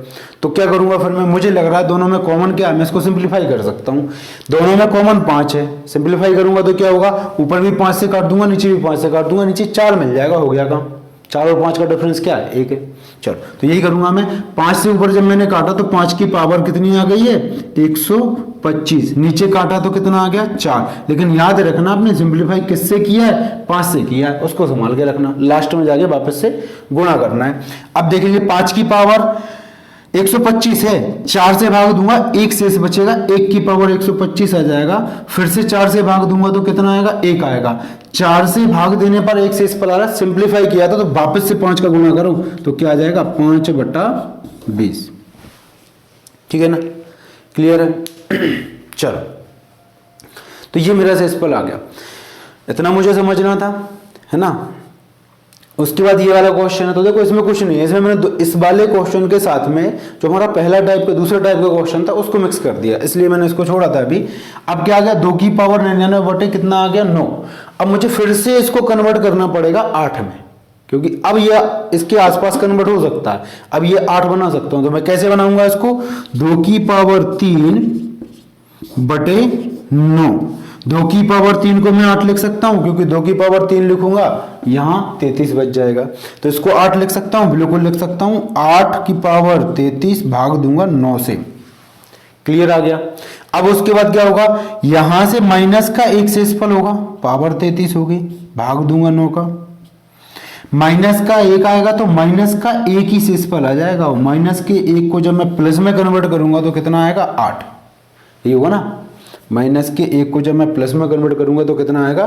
A: तो क्या करूँगा फिर मैं, मुझे लग रहा है दोनों में कॉमन क्या है, मैं इसको सिंप्लीफाई कर सकता हूँ। दोनों में कॉमन 5 है, सिंप्लीफाई करूँगा तो क्या होगा, ऊपर भी 5 से काट दूंगा, नीचे भी 5 से काट दूंगा, नीचे 4 मिल जाएगा, हो गया काम। 4 और 5 का डिफरेंस क्या है, 1 है। चलो तो यही करूंगा मैं, 5 से ऊपर जब मैंने काटा तो 5 की पावर कितनी आ गई है, 125, नीचे काटा तो कितना आ गया, 4। लेकिन याद रखना आपने सिंप्लीफाई किससे किया है, 5 से किया है, उसको संभाल के रखना, लास्ट में जाके वापस से गुणा करना है। अब देखेंगे 5 की पावर 125 है, 4 से भाग दूंगा, 1 शेष बचेगा, 1 की पावर 125 आ जाएगा, फिर से 4 से भाग दूंगा तो कितना आएगा, 1 आएगा। 4 से भाग देने पर 1 शेष पर आ रहा, सिंप्लीफाई किया था तो वापस से 5 का गुणा करो तो क्या आ जाएगा, 5/20। ठीक है ना, क्लियर है। चलो तो ये मेरा शेषफल आ गया, इतना मुझे समझना था, है ना। उसके बाद ये वाला क्वेश्चन है, तो देखो इसमें कुछ नहीं है, इसमें मैंने इस वाले क्वेश्चन के साथ में जो हमारा पहला टाइप का दूसरा टाइप का क्वेश्चन था उसको मिक्स कर दिया, इसलिए मैंने इसको छोड़ा था अभी। अब क्या आ गया, 2 की पावर 99 बटे कितना आ गया, 9। अब मुझे फिर से इसको कन्वर्ट करना पड़ेगा 8 में, क्योंकि अब ये इसके आसपास कन्वर्ट हो सकता है, अब ये 8 बना सकता हूं। तो मैं कैसे बनाऊंगा इसको, 2 की पावर 3 बटे 9। 2 की पावर 3 को मैं 8 लिख सकता हूं, क्योंकि 2 की पावर 3 लिखूंगा यहां 33 बच जाएगा, तो इसको 8 लिख सकता हूं, बिल्कुल लिख सकता हूं। 8 की पावर 33 भाग दूंगा 9 से, क्लियर आ गया। अब उसके बाद क्या होगा, यहां से माइनस का 1 शेषफल होगा, पावर 33 होगी, भाग दूंगा 9 का, माइनस का 1 आएगा तो माइनस का 1 ही शेषफल आ जाएगा, माइनस के 1 को जब मैं प्लस में कन्वर्ट करूंगा तो कितना आएगा, 8। ये होगा ना, माइनस के 1 को जब मैं प्लस में कन्वर्ट करूंगा तो कितना आएगा,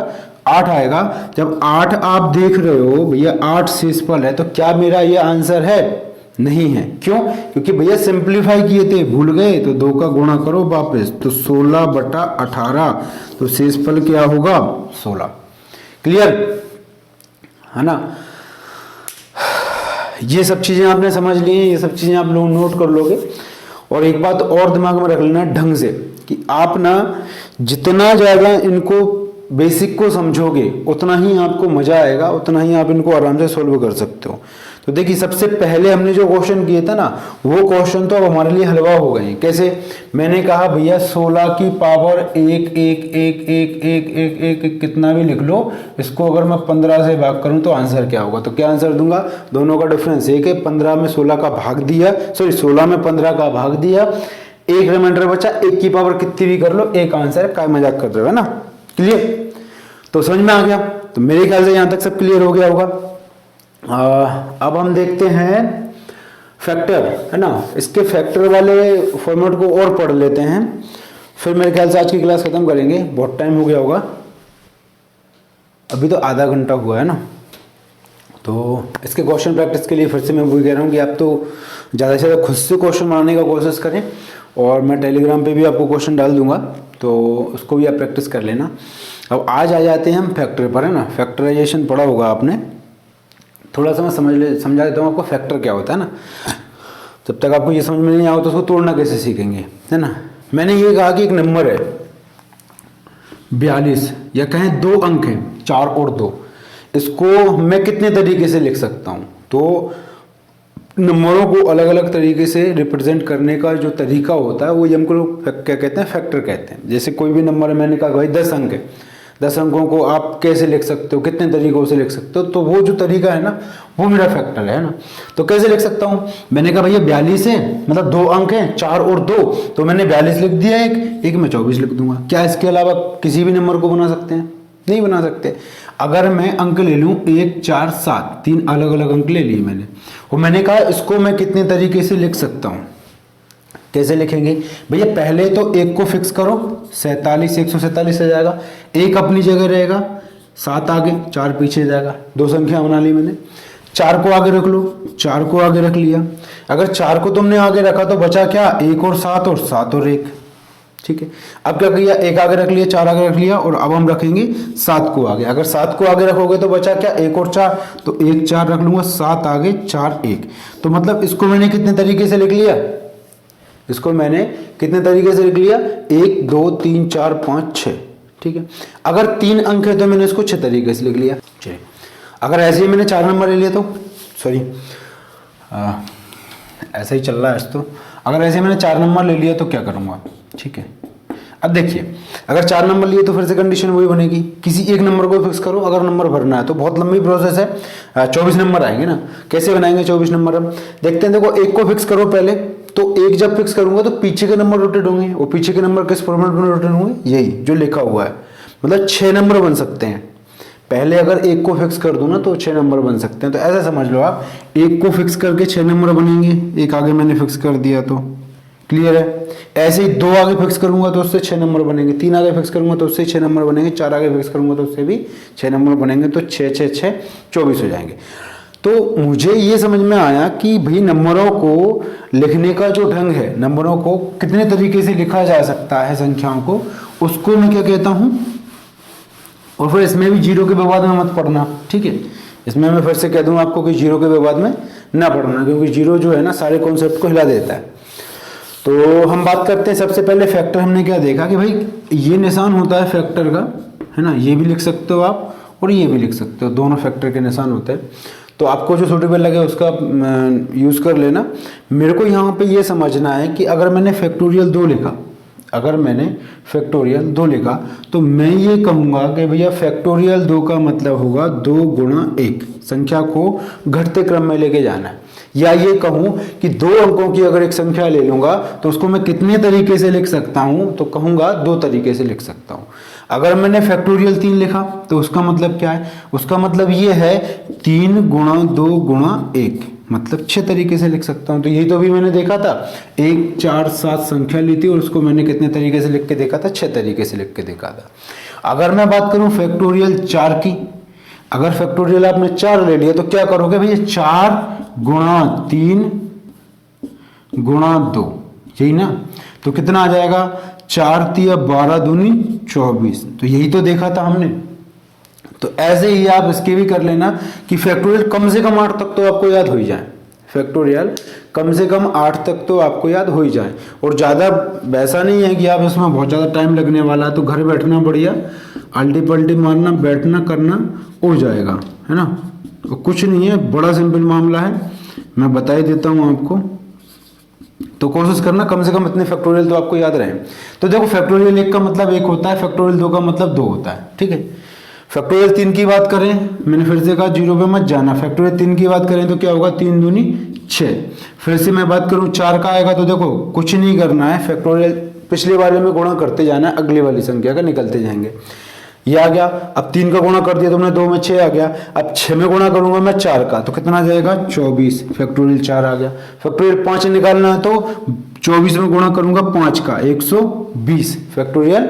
A: 8 आएगा। जब 8 आप देख रहे हो भैया 8 शेषफल है, तो क्या मेरा ये आंसर है, नहीं है। क्यों, क्योंकि भैया सिंप्लीफाई किए थे, भूल गए, तो 2 का गुणा करो वापस, तो 16/18, तो शेषफल क्या होगा, 16। क्लियर है ना। ये सब चीजें आपने समझ ली हैं, ये सब चीजें आप लोग नोट कर लोगे। और एक बात और दिमाग में रख लेना ढंग से, कि आप ना जितना ज़्यादा इनको बेसिक को समझोगे उतना ही आपको मज़ा आएगा, उतना ही आप इनको आराम से सोल्व कर सकते हो। तो देखिए सबसे पहले हमने जो क्वेश्चन किए थे ना, वो क्वेश्चन तो अब हमारे लिए हलवा हो गए। कैसे, मैंने कहा भैया 16 की पावर 1 1 1 1 1 1 1 1 कितना भी लिख लो, इसको अगर मैं 15 से भाग करूं तो आंसर क्या होगा। तो क्या आंसर दूंगा, दोनों का डिफरेंस 1 है, 15 में 16 का भाग दिया, सॉरी 16 में 15 का भाग दिया, 1 रिमाइंडर बचा, 1 की पावर कितनी भी कर लो, एक आंसर है, काय मजाक कर रहे हो, है ना। क्लियर, तो समझ में आ गया। तो मेरे ख्याल से यहां तक सब क्लियर हो गया होगा। अब हम देखते हैं फैक्टर, है ना। इसके फैक्टर वाले फॉर्मेट को और पढ़ लेते हैं, फिर मेरे ख्याल से आज की क्लास खत्म करेंगे, बहुत टाइम हो गया होगा, अभी तो आधा घंटा हुआ है ना। तो इसके क्वेश्चन प्रैक्टिस के लिए फिर से मैं वही कह रहा हूँ कि आप तो ज़्यादा से ज़्यादा खुद से क्वेश्चन बनाने का कोशिश करें, और मैं टेलीग्राम पे भी आपको क्वेश्चन डाल दूंगा, तो उसको भी आप प्रैक्टिस कर लेना। अब आज आ जाते हैं हम फैक्टर पर, है ना। फैक्टराइजेशन पढ़ा होगा आपने, थोड़ा सा मैं समझा देता हूँ आपको फैक्टर क्या होता है ना। जब तक आपको ये समझ में नहीं आओ तो उसको तोड़ना कैसे सीखेंगे, है ना। मैंने ये कहा कि एक नंबर है 42, या कहें 2 अंक हैं 4 और 2, इसको मैं कितने तरीके से लिख सकता हूँ। तो नंबरों को अलग अलग तरीके से रिप्रेजेंट करने का जो तरीका होता है वो ये हमको क्या कहते हैं, फैक्टर कहते हैं। जैसे कोई भी नंबर है, मैंने कहा भाई 10 अंक है, 10 अंकों को आप कैसे लिख सकते हो, कितने तरीकों से लिख सकते हो, तो वो जो तरीका है ना वो मेरा फैक्टर है ना। तो कैसे लिख सकता हूँ, मैंने कहा भैया 42 है, मतलब 2 अंक हैं, 4 और 2, तो मैंने 42 लिख दिया, एक में 24 लिख दूंगा। क्या इसके अलावा किसी भी नंबर को बना सकते हैं? नहीं बना सकते। अगर मैं अंक ले लूँ 1, 4, 7, 3 अलग अलग अंक ले लिए मैंने, और मैंने कहा इसको मैं कितने तरीके से लिख सकता हूँ। कैसे लिखेंगे भैया, पहले तो 1 को फिक्स करो, 47 147 आ जाएगा, 1 अपनी जगह रहेगा, 7 आगे 4 पीछे जाएगा, 2 संख्या बना ली मैंने। 4 को आगे रख लो, 4 को आगे रख लिया। अगर 4 को तुमने आगे रखा तो बचा क्या, 1 और 7 और 7 और 1, ठीक है। अब क्या किया, 1 आगे रख लिया, 4 आगे रख लिया, और अब हम रखेंगे 7 को आगे। अगर 7 को आगे रखोगे तो बचा क्या, 1 और 4, तो 1 4 रख लूंगा, 7 आगे 4 1, तो मतलब इसको मैंने कितने तरीके से लिख लिया, इसको मैंने कितने तरीके से लिख लिया, 1 2 3 4 5 6, ठीक है। अगर 3 अंक है तो मैंने इसको 6 तरीके से लिख लिया। चलिए, अगर ऐसे ही मैंने 4 नंबर ले लिया तो सॉरी ऐसा ही चल रहा है तो, अगर ऐसे मैंने 4 नंबर ले लिया तो क्या करूँगा, ठीक है। अब देखिए, अगर 4 नंबर लिए तो फिर से कंडीशन वही बनेगी, किसी एक नंबर को फिक्स करो। अगर नंबर भरना है तो बहुत लंबी प्रोसेस है, 24 नंबर आएंगे ना। कैसे बनाएंगे 24 नंबर, हम देखते हैं। देखो, 1 को फिक्स करो पहले, तो 1 जब फिक्स करूंगा तो पीछे के नंबर रोटेट होंगे, और पीछे के नंबर किस फॉर्मेट में रोटेट होंगे, यही जो लिखा हुआ है, मतलब 6 नंबर बन सकते हैं। पहले अगर 1 को फिक्स कर दूं ना तो 6 नंबर बन सकते हैं। तो ऐसा समझ लो आप, 1 को फिक्स करके 6 नंबर बनेंगे, 1 आगे मैंने फिक्स कर दिया तो क्लियर है। ऐसे ही 2 आगे फिक्स करूंगा तो उससे 6 नंबर बनेंगे, 3 आगे फिक्स करूंगा तो उससे 6 नंबर बनेंगे, 4 आगे फिक्स करूंगा तो उससे भी 6 नंबर बनेंगे, तो 6 6 6 24 हो जाएंगे। तो मुझे ये समझ में आया कि भाई नंबरों को लिखने का जो ढंग है, नंबरों को कितने तरीके से लिखा जा सकता है, संख्याओं को, उसको मैं क्या कहता हूं। और फिर इसमें भी 0 के विवाद में मत पढ़ना, ठीक है। इसमें मैं फिर से कह दूं आपको कि 0 के विवाद में ना पढ़ना, क्योंकि 0 जो है ना सारे कॉन्सेप्ट को हिला देता है। तो हम बात करते हैं सबसे पहले फैक्टर। हमने क्या देखा कि भाई ये निशान होता है फैक्टर का, है ना, ये भी लिख सकते हो आप और ये भी लिख सकते हो, दोनों फैक्टर के निशान होते हैं। तो आपको जो सूटेबल लगे उसका यूज़ कर लेना। मेरे को यहाँ पे ये समझना है कि अगर मैंने फैक्टोरियल 2 लिखा, अगर मैंने फैक्टोरियल 2 लिखा तो मैं ये कहूँगा कि भैया फैक्टोरियल 2 का मतलब होगा 2 गुणा 1, संख्या को घटते क्रम में लेके जाना है। या ये कहूँ कि 2 अंकों की अगर एक संख्या ले लूँगा तो उसको मैं कितने तरीके से लिख सकता हूँ, तो कहूँगा 2 तरीके से लिख सकता हूँ। अगर मैंने फैक्टोरियल 3 लिखा तो उसका मतलब क्या है, उसका मतलब ये है 3 गुणा 2 गुणा 1, मतलब 6 तरीके से लिख सकता हूँ। तो यही तो अभी मैंने देखा था, 1 4 7 संख्या ली थी और उसको मैंने कितने तरीके से लिख के देखा था, 6 तरीके से लिख के देखा था। अगर मैं बात करूँ फैक्टोरियल 4 की, अगर फैक्टोरियल आपने 4 ले लिया तो क्या करोगे भैया, 4 गुणा 3 गुणा 2, यही ना, तो कितना आ जाएगा, 4 तिया 12 दूनी 24। तो यही तो देखा था हमने। तो ऐसे ही आप इसके भी कर लेना कि फैक्टोरियल कम से कम 8 तक तो आपको याद हो ही जाए, फैक्टोरियल कम से कम 8 तक तो आपको याद हो ही जाए। और ज़्यादा वैसा नहीं है कि आप इसमें बहुत ज़्यादा टाइम लगने वाला है, तो घर बैठना बढ़िया, अल्टी पल्टी मारना, बैठना करना हो जाएगा, है ना। तो कुछ नहीं है, बड़ा सिंपल मामला है, मैं बता ही देता हूँ आपको। तो कोशिश करना कम से कम इतने फैक्टोरियल तो आपको याद रहे। तो देखो, फैक्टोरियल 1 का मतलब 1 होता है, फैक्टोरियल 2 का मतलब 2 होता है, ठीक है। फैक्टोरियल 3 की बात करें, मैंने फिर से कहा 0 पे मत जाना। फैक्टोरियल 3 की बात करें तो क्या होगा, 3 दूनी 6। फिर से मैं बात करूं 4 का आएगा तो देखो कुछ नहीं करना है, फैक्टोरियल पिछले वाले में गुणा करते जाना है, अगली वाली संख्या का निकलते जाएंगे। ये आ गया। अब 3 का गुणा कर दिया तुमने, 2 में 6 आ गया। अब 6 में गुणा करूंगा मैं 4 का, तो कितना आ जाएगा, 24, फैक्टोरियल 4 आ गया। फैक्टोरियल 5 निकालना है तो 24 में गुणा करूंगा 5 का, 120, फैक्टोरियल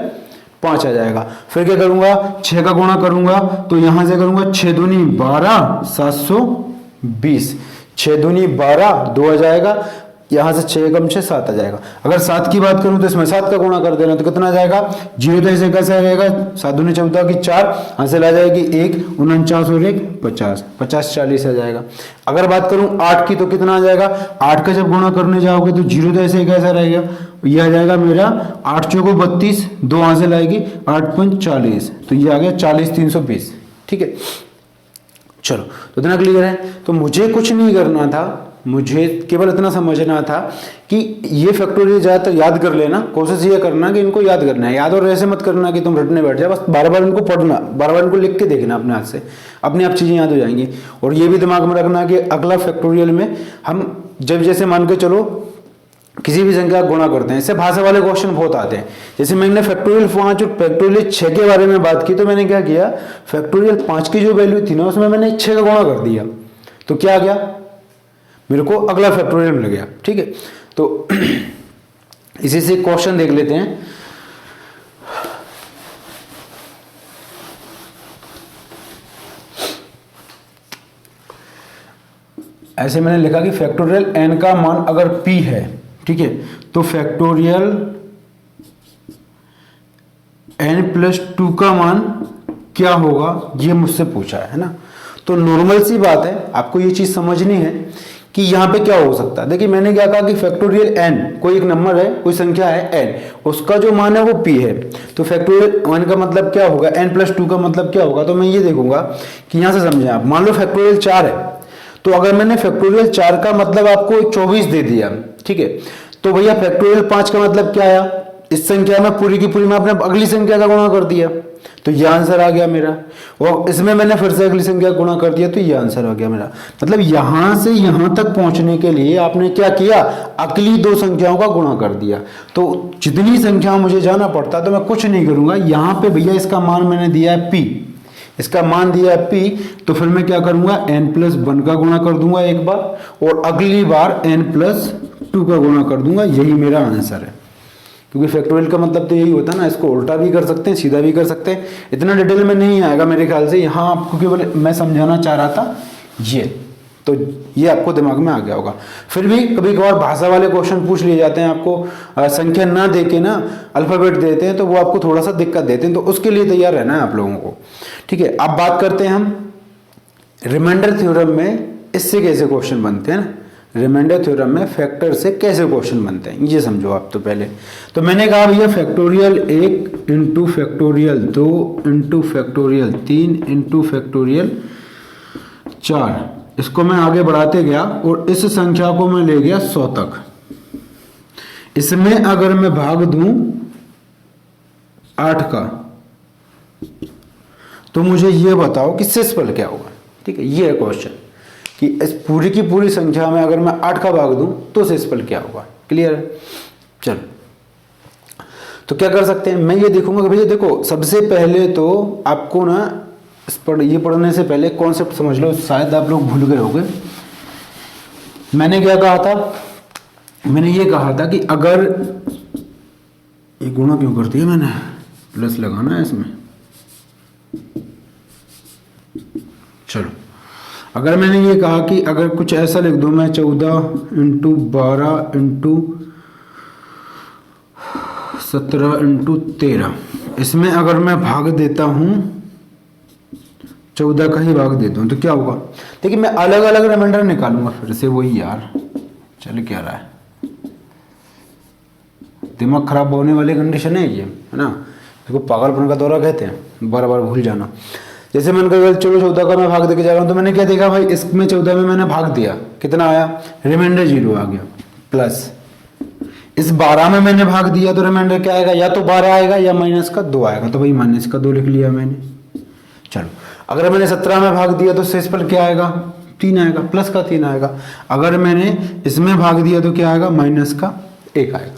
A: 5 आ जाएगा। फिर क्या करूंगा, 6 का गुणा करूंगा तो यहां से करूंगा 6 दूनी 12, 720, 6 दूनी 12, 2 आ जाएगा, यहां से 6 कम 6 7 आ जाएगा। अगर 7 की बात करूं तो इसमें 7 का गुणा कर देना तो कितना आ जाएगा, 0 तो ऐसे कैसे रहेगा, 7 दूनी 14 की 4, हासिल आ जाएगी 1, 49 और 1 50, 50 40 आ जाएगा। अगर बात करूं 8 की तो कितना आ जाएगा, 8 का जब गुणा करने जाओगे तो 0 तो ऐसे कैसा रहेगा, ये आ जाएगा मेरा 8 चौको 32, 2 हासिल आएगी 8 5 40, तो ये आ गया 40 320, ठीक है। चलो, तो इतना क्लियर है। तो मुझे कुछ नहीं करना था, मुझे केवल इतना समझना था कि ये फैक्टोरियल ज़्यादातर याद कर लेना, कोशिश ये करना कि इनको याद करना है, याद और ऐसे मत करना कि तुम रटने बैठ जाओ, बस बार बार इनको पढ़ना, बार बार इनको लिख के देखना अपने हाथ से, अपने आप चीज़ें याद हो जाएंगी। और ये भी दिमाग में रखना कि अगला फैक्टोरियल में हम जब जैसे मान के चलो किसी भी संख्या का गुणा करते हैं, इससे भाषा वाले क्वेश्चन बहुत आते हैं। जैसे मैंने फैक्टोरियल 5 और फैक्टोरियल 6 के बारे में बात की, तो मैंने क्या किया, फैक्टोरियल 5 की जो वैल्यू थी ना उसमें मैंने 6 का गुणा कर दिया, तो क्या आ गया, मेरे को अगला फैक्टोरियल मिल गया। ठीक है, तो इसी से क्वेश्चन देख लेते हैं। ऐसे मैंने लिखा कि फैक्टोरियल n का मान अगर p है, ठीक है, तो फैक्टोरियल n+2 का मान क्या होगा, ये मुझसे पूछा है ना। तो नॉर्मल सी बात है, आपको ये चीज समझनी है कि यहाँ पे क्या हो सकता है। देखिए मैंने क्या कहा कि फैक्टोरियल n कोई एक नंबर है, कोई संख्या है n, उसका जो मान है वो p है, तो फैक्टोरियल 1 का मतलब क्या होगा, n+2 का मतलब क्या होगा। तो मैं ये देखूंगा कि यहाँ से समझें आप, मान लो फैक्टोरियल 4 है, तो अगर मैंने फैक्टोरियल 4 का मतलब आपको 24 दे दिया, ठीक है, तो भैया फैक्टोरियल 5 का मतलब क्या आया, इस संख्या में पूरी की पूरी मैं अपने अगली संख्या का गुणा कर दिया, तो ये आंसर आ गया मेरा। और इसमें मैंने फिर से अगली संख्या गुणा कर दिया, तो ये आंसर आ गया मेरा। मतलब यहां से यहां तक पहुंचने के लिए आपने क्या किया, अगली दो संख्याओं का गुणा कर दिया। तो जितनी संख्या मुझे जाना पड़ता तो मैं कुछ नहीं करूंगा, यहां पे भैया इसका मान मैंने दिया है p, इसका मान दिया है p, तो फिर मैं क्या करूंगा, n+1 का गुणा कर दूंगा एक बार, और अगली बार n+2 का गुणा कर दूंगा, यही मेरा आंसर है। क्योंकि फैक्टोरियल का मतलब तो यही होता है ना, इसको उल्टा भी कर सकते हैं, सीधा भी कर सकते हैं, इतना डिटेल में नहीं आएगा मेरे ख्याल से, यहाँ आपको केवल मैं समझाना चाह रहा था ये, तो ये आपको दिमाग में आ गया होगा। फिर भी कभी कभार भाषा वाले क्वेश्चन पूछ लिए जाते हैं, आपको संख्या ना दे के ना अल्फाबेट देते हैं, तो वो आपको थोड़ा सा दिक्कत देते हैं, तो उसके लिए तैयार रहना है आप लोगों को। ठीक है, अब बात करते हैं हम रिमाइंडर थ्योरम में इससे कैसे क्वेश्चन बनते हैं ना, रिमाइंडर थ्योरम में फैक्टर से कैसे क्वेश्चन बनते हैं ये समझो आप। तो पहले तो मैंने कहा भैया factorial 1 into factorial 2 into factorial 3 into factorial 4, इसको मैं आगे बढ़ाते गया और इस संख्या को मैं ले गया 100 तक। इसमें अगर मैं भाग दूं 8 का, तो मुझे ये बताओ कि शेषफल क्या होगा। ठीक है, ये है क्वेश्चन कि इस पूरी की पूरी संख्या में अगर मैं 8 का भाग दूं तो शेषफल क्या होगा। क्लियर है, चलो तो क्या कर सकते हैं, मैं ये देखूंगा कि भैया देखो सबसे पहले तो आपको ना ये पढ़ने से पहले कॉन्सेप्ट समझ लो, शायद आप लोग भूल गए होंगे। मैंने क्या कहा था, मैंने ये कहा था कि अगर ये गुणा क्यों कर दिया मैंने, प्लस लगाना है इसमें। चलो अगर मैंने ये कहा कि अगर कुछ ऐसा लिख दूं मैं 14 इंटू 12 इंटू 17 इंटू 13, इसमें अगर मैं भाग देता हूं 14 का ही भाग देता हूं तो क्या होगा। देखिए मैं अलग अलग रिमाइंडर निकालूंगा फिर से, वही यार चल क्या रहा है, दिमाग खराब होने वाली कंडीशन है ये, है ना, इसको पागलपन का दौरा कहते हैं, बार बार भूल जाना। जैसे मैंने कहा चलो 14 का मैं भाग देके जा रहा हूं, तो मैंने क्या देखा भाई, इसमें 14 में मैंने भाग दिया, कितना आया, रिमाइंडर 0 आ गया, प्लस इस 12 में मैंने भाग दिया तो रिमाइंडर क्या आएगा, या तो 12 आएगा या माइनस का 2 आएगा, तो भाई माइनस का 2 लिख लिया मैंने। चलो अगर मैंने 17 में भाग दिया तो शेषफल क्या आएगा, 3 आएगा, प्लस का 3 आएगा। अगर मैंने इसमें भाग दिया तो क्या आएगा, माइनस का 1 आएगा।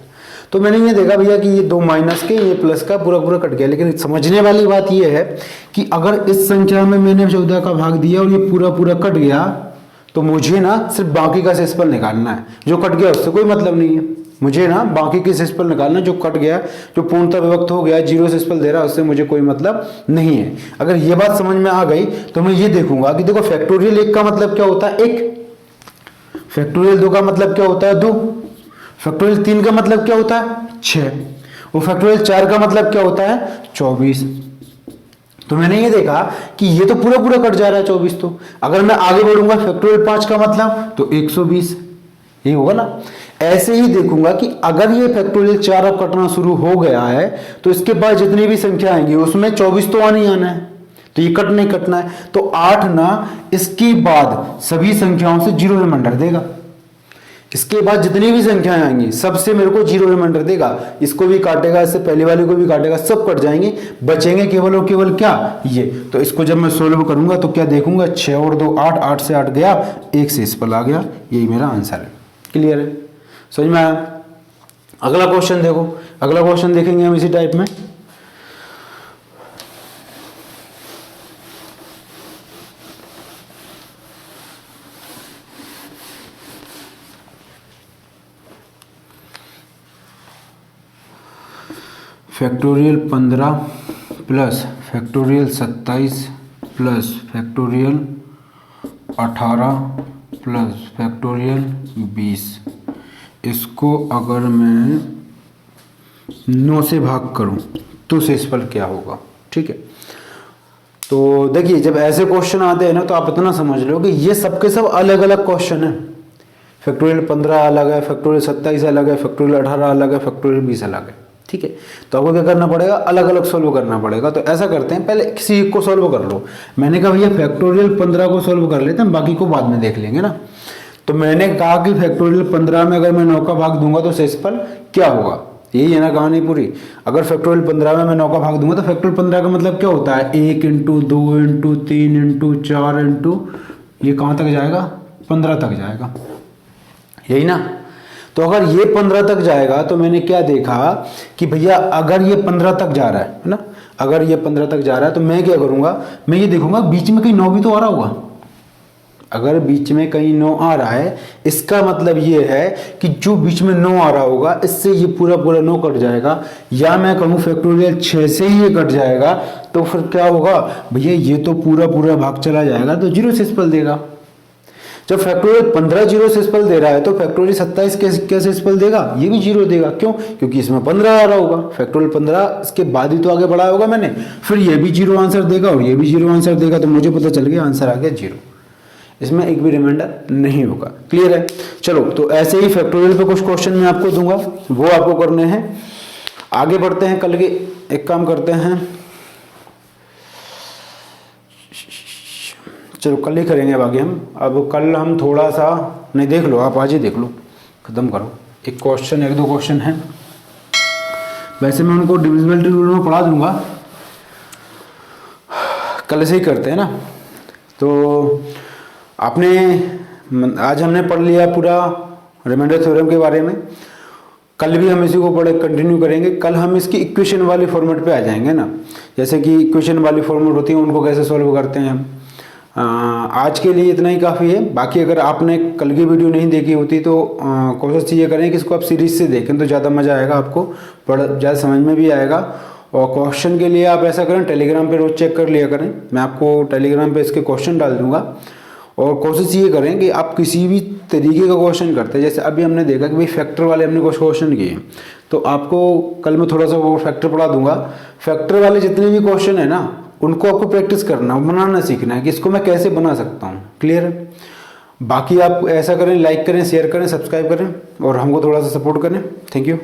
A: तो मैंने ये देखा भैया कि ये 2 माइनस के, ये प्लस का पूरा पूरा कट गया। लेकिन समझने वाली बात ये है कि अगर इस संख्या में मैंने 14 का भाग दिया और ये पूरा पूरा कट गया, तो मुझे ना सिर्फ बाकी का शेषफल निकालना है, जो कट गया उससे कोई मतलब नहीं है। मुझे ना बाकी के शेषफल निकालना, जो कट गया, जो पूर्णतः विभक्त हो गया, 0 शेषफल दे रहा है, उससे मुझे कोई मतलब नहीं है। अगर ये बात समझ में आ गई तो मैं ये देखूंगा कि देखो फैक्टोरियल 1 का मतलब क्या होता है, 1, फैक्टोरियल 2 का मतलब क्या होता है, 2, फैक्टोरियल 3 का मतलब क्या होता है, 6, और फैक्टोरियल 4 का मतलब क्या होता है, 24। तो मैंने ये देखा कि ये तो पूरा पूरा कट जा रहा है 24। तो अगर मैं आगे बढ़ूंगा फैक्टोरियल 5 का मतलब तो 120, ये होगा ना। ऐसे ही देखूंगा कि अगर ये फैक्टोरियल 4 अब कटना शुरू हो गया है तो इसके बाद जितनी भी संख्या आएंगी उसमें 24 तो आना ही आना है, तो ये कट नहीं कटना है। तो 8 ना इसके बाद सभी संख्याओं से 0 रिमाइंडर देगा, इसके बाद जितनी भी संख्याएं आएंगी सबसे मेरे को जीरो रिमाइंडर देगा, इसको भी काटेगा, इससे पहले वाले को भी काटेगा, सब कट जाएंगे, बचेंगे केवल और केवल क्या ये। तो इसको जब मैं सोल्व करूंगा तो क्या देखूंगा, 6 और 2 8, 8 से 8 गया, 1 से इस पर आ गया, यही मेरा आंसर है। क्लियर है, समझ में आया। अगला क्वेश्चन देखो, अगला क्वेश्चन देखेंगे हम इसी टाइप में। Factorial 15 plus factorial 27 plus factorial 18 plus factorial 20, इसको अगर मैं 9 से भाग करूं तो शेषफल क्या होगा। ठीक है, तो देखिए जब ऐसे क्वेश्चन आते हैं ना तो आप इतना समझ लो कि ये सबके सब अलग अलग क्वेश्चन है। फैक्टोरियल 15 अलग है, फैक्टोरियल 27 अलग है, फैक्टोरियल 18 अलग है, फैक्टोरियल 20 अलग है। ठीक है, तो आपको क्या करना पड़ेगा, अलग अलग सोल्व करना पड़ेगा। तो ऐसा करते हैं, पहले किसी एक को सोल्व कर लो। मैंने कहा भैया फैक्टोरियल 15 को सोल्व कर लेते हैं, बाकी को बाद में देख लेंगे ना। तो मैंने कहा कि फैक्टोरियल 15 में अगर मैं 9 का भाग दूंगा तो शेषफल क्या होगा, यही है ना कहानी पूरी। अगर फैक्टोरियल 15 में मैं 9 का भाग दूंगा तो फैक्टोरियल 15 का मतलब क्या होता है, 1 इंटू 2 इंटू 3 इंटू 4 इंटू, ये कहाँ तक जाएगा, 15 तक जाएगा, यही ना। तो अगर ये 15 तक जाएगा तो मैंने क्या देखा कि भैया अगर ये 15 तक जा रहा है ना, अगर ये 15 तक जा रहा है तो मैं क्या करूंगा, मैं ये देखूंगा बीच में कहीं 9 भी तो आ रहा होगा। अगर बीच में कहीं 9 आ रहा है, इसका मतलब ये है कि जो बीच में 9 आ रहा होगा इससे ये पूरा पूरा 9 कट जाएगा, या मैं कहूँ फैक्टोरियल 6 से ही ये कट जाएगा, तो फिर क्या होगा भैया, ये तो पूरा पूरा भाग चला जाएगा तो जीरो शेषफल देगा। जब फैक्टोरियल 15 जीरो शेषफल दे रहा है तो फैक्टोरियल 27 क्या शेषफल देगा, ये भी जीरो देगा। क्यों, क्योंकि इसमें 15 आ रहा होगा, फैक्टोरियल 15 इसके बाद ही तो आगे बढ़ाया होगा मैंने, फिर ये भी जीरो आंसर देगा और ये भी जीरो आंसर देगा, तो मुझे पता चल गया आंसर आ गया जीरो, इसमें एक भी रिमाइंडर नहीं होगा। क्लियर है, चलो तो ऐसे ही फैक्टोरियल पे कुछ क्वेश्चन मैं आपको दूंगा, वो आपको करने हैं। आगे बढ़ते हैं, कल के एक काम करते हैं, चलो कल ही करेंगे अब आगे हम। अब कल हम थोड़ा सा, नहीं देख लो आप, आज ही देख लो, खत्म करो। एक क्वेश्चन, एक दो क्वेश्चन हैं, वैसे मैं उनको डिविजिबिलिटी रूल में पढ़ा दूंगा, कल से ही करते हैं ना। तो आपने, आज हमने पढ़ लिया पूरा रिमाइंडर थ्योरम के बारे में, कल भी हम इसी को पढ़े कंटिन्यू करेंगे। कल हम इसकी इक्वेशन वाली फॉर्मेट पे आ जाएंगे ना, जैसे कि इक्वेशन वाली फॉर्मेट होती है उनको कैसे सॉल्व करते हैं हम। आज के लिए इतना ही काफ़ी है। बाकी अगर आपने कल की वीडियो नहीं देखी होती तो कोशिश ये करें कि इसको आप सीरीज से देखें तो ज़्यादा मज़ा आएगा, आपको ज़्यादा समझ में भी आएगा। और क्वेश्चन के लिए आप ऐसा करें, टेलीग्राम पे रोज़ चेक कर लिया करें, मैं आपको टेलीग्राम पे इसके क्वेश्चन डाल दूंगा। और कोशिश ये करें कि आप किसी भी तरीके का क्वेश्चन करते हैं, जैसे अभी हमने देखा कि भाई फैक्टर वाले हमने कुछ क्वेश्चन किए, तो आपको कल मैं थोड़ा सा वो फैक्टर पढ़ा दूंगा। फैक्टर वाले जितने भी क्वेश्चन है ना, उनको आपको प्रैक्टिस करना, बनाना सीखना है कि इसको मैं कैसे बना सकता हूँ। क्लियर है, बाकी आप ऐसा करें, लाइक करें, शेयर करें, सब्सक्राइब करें और हमको थोड़ा सा सपोर्ट करें। Thank you.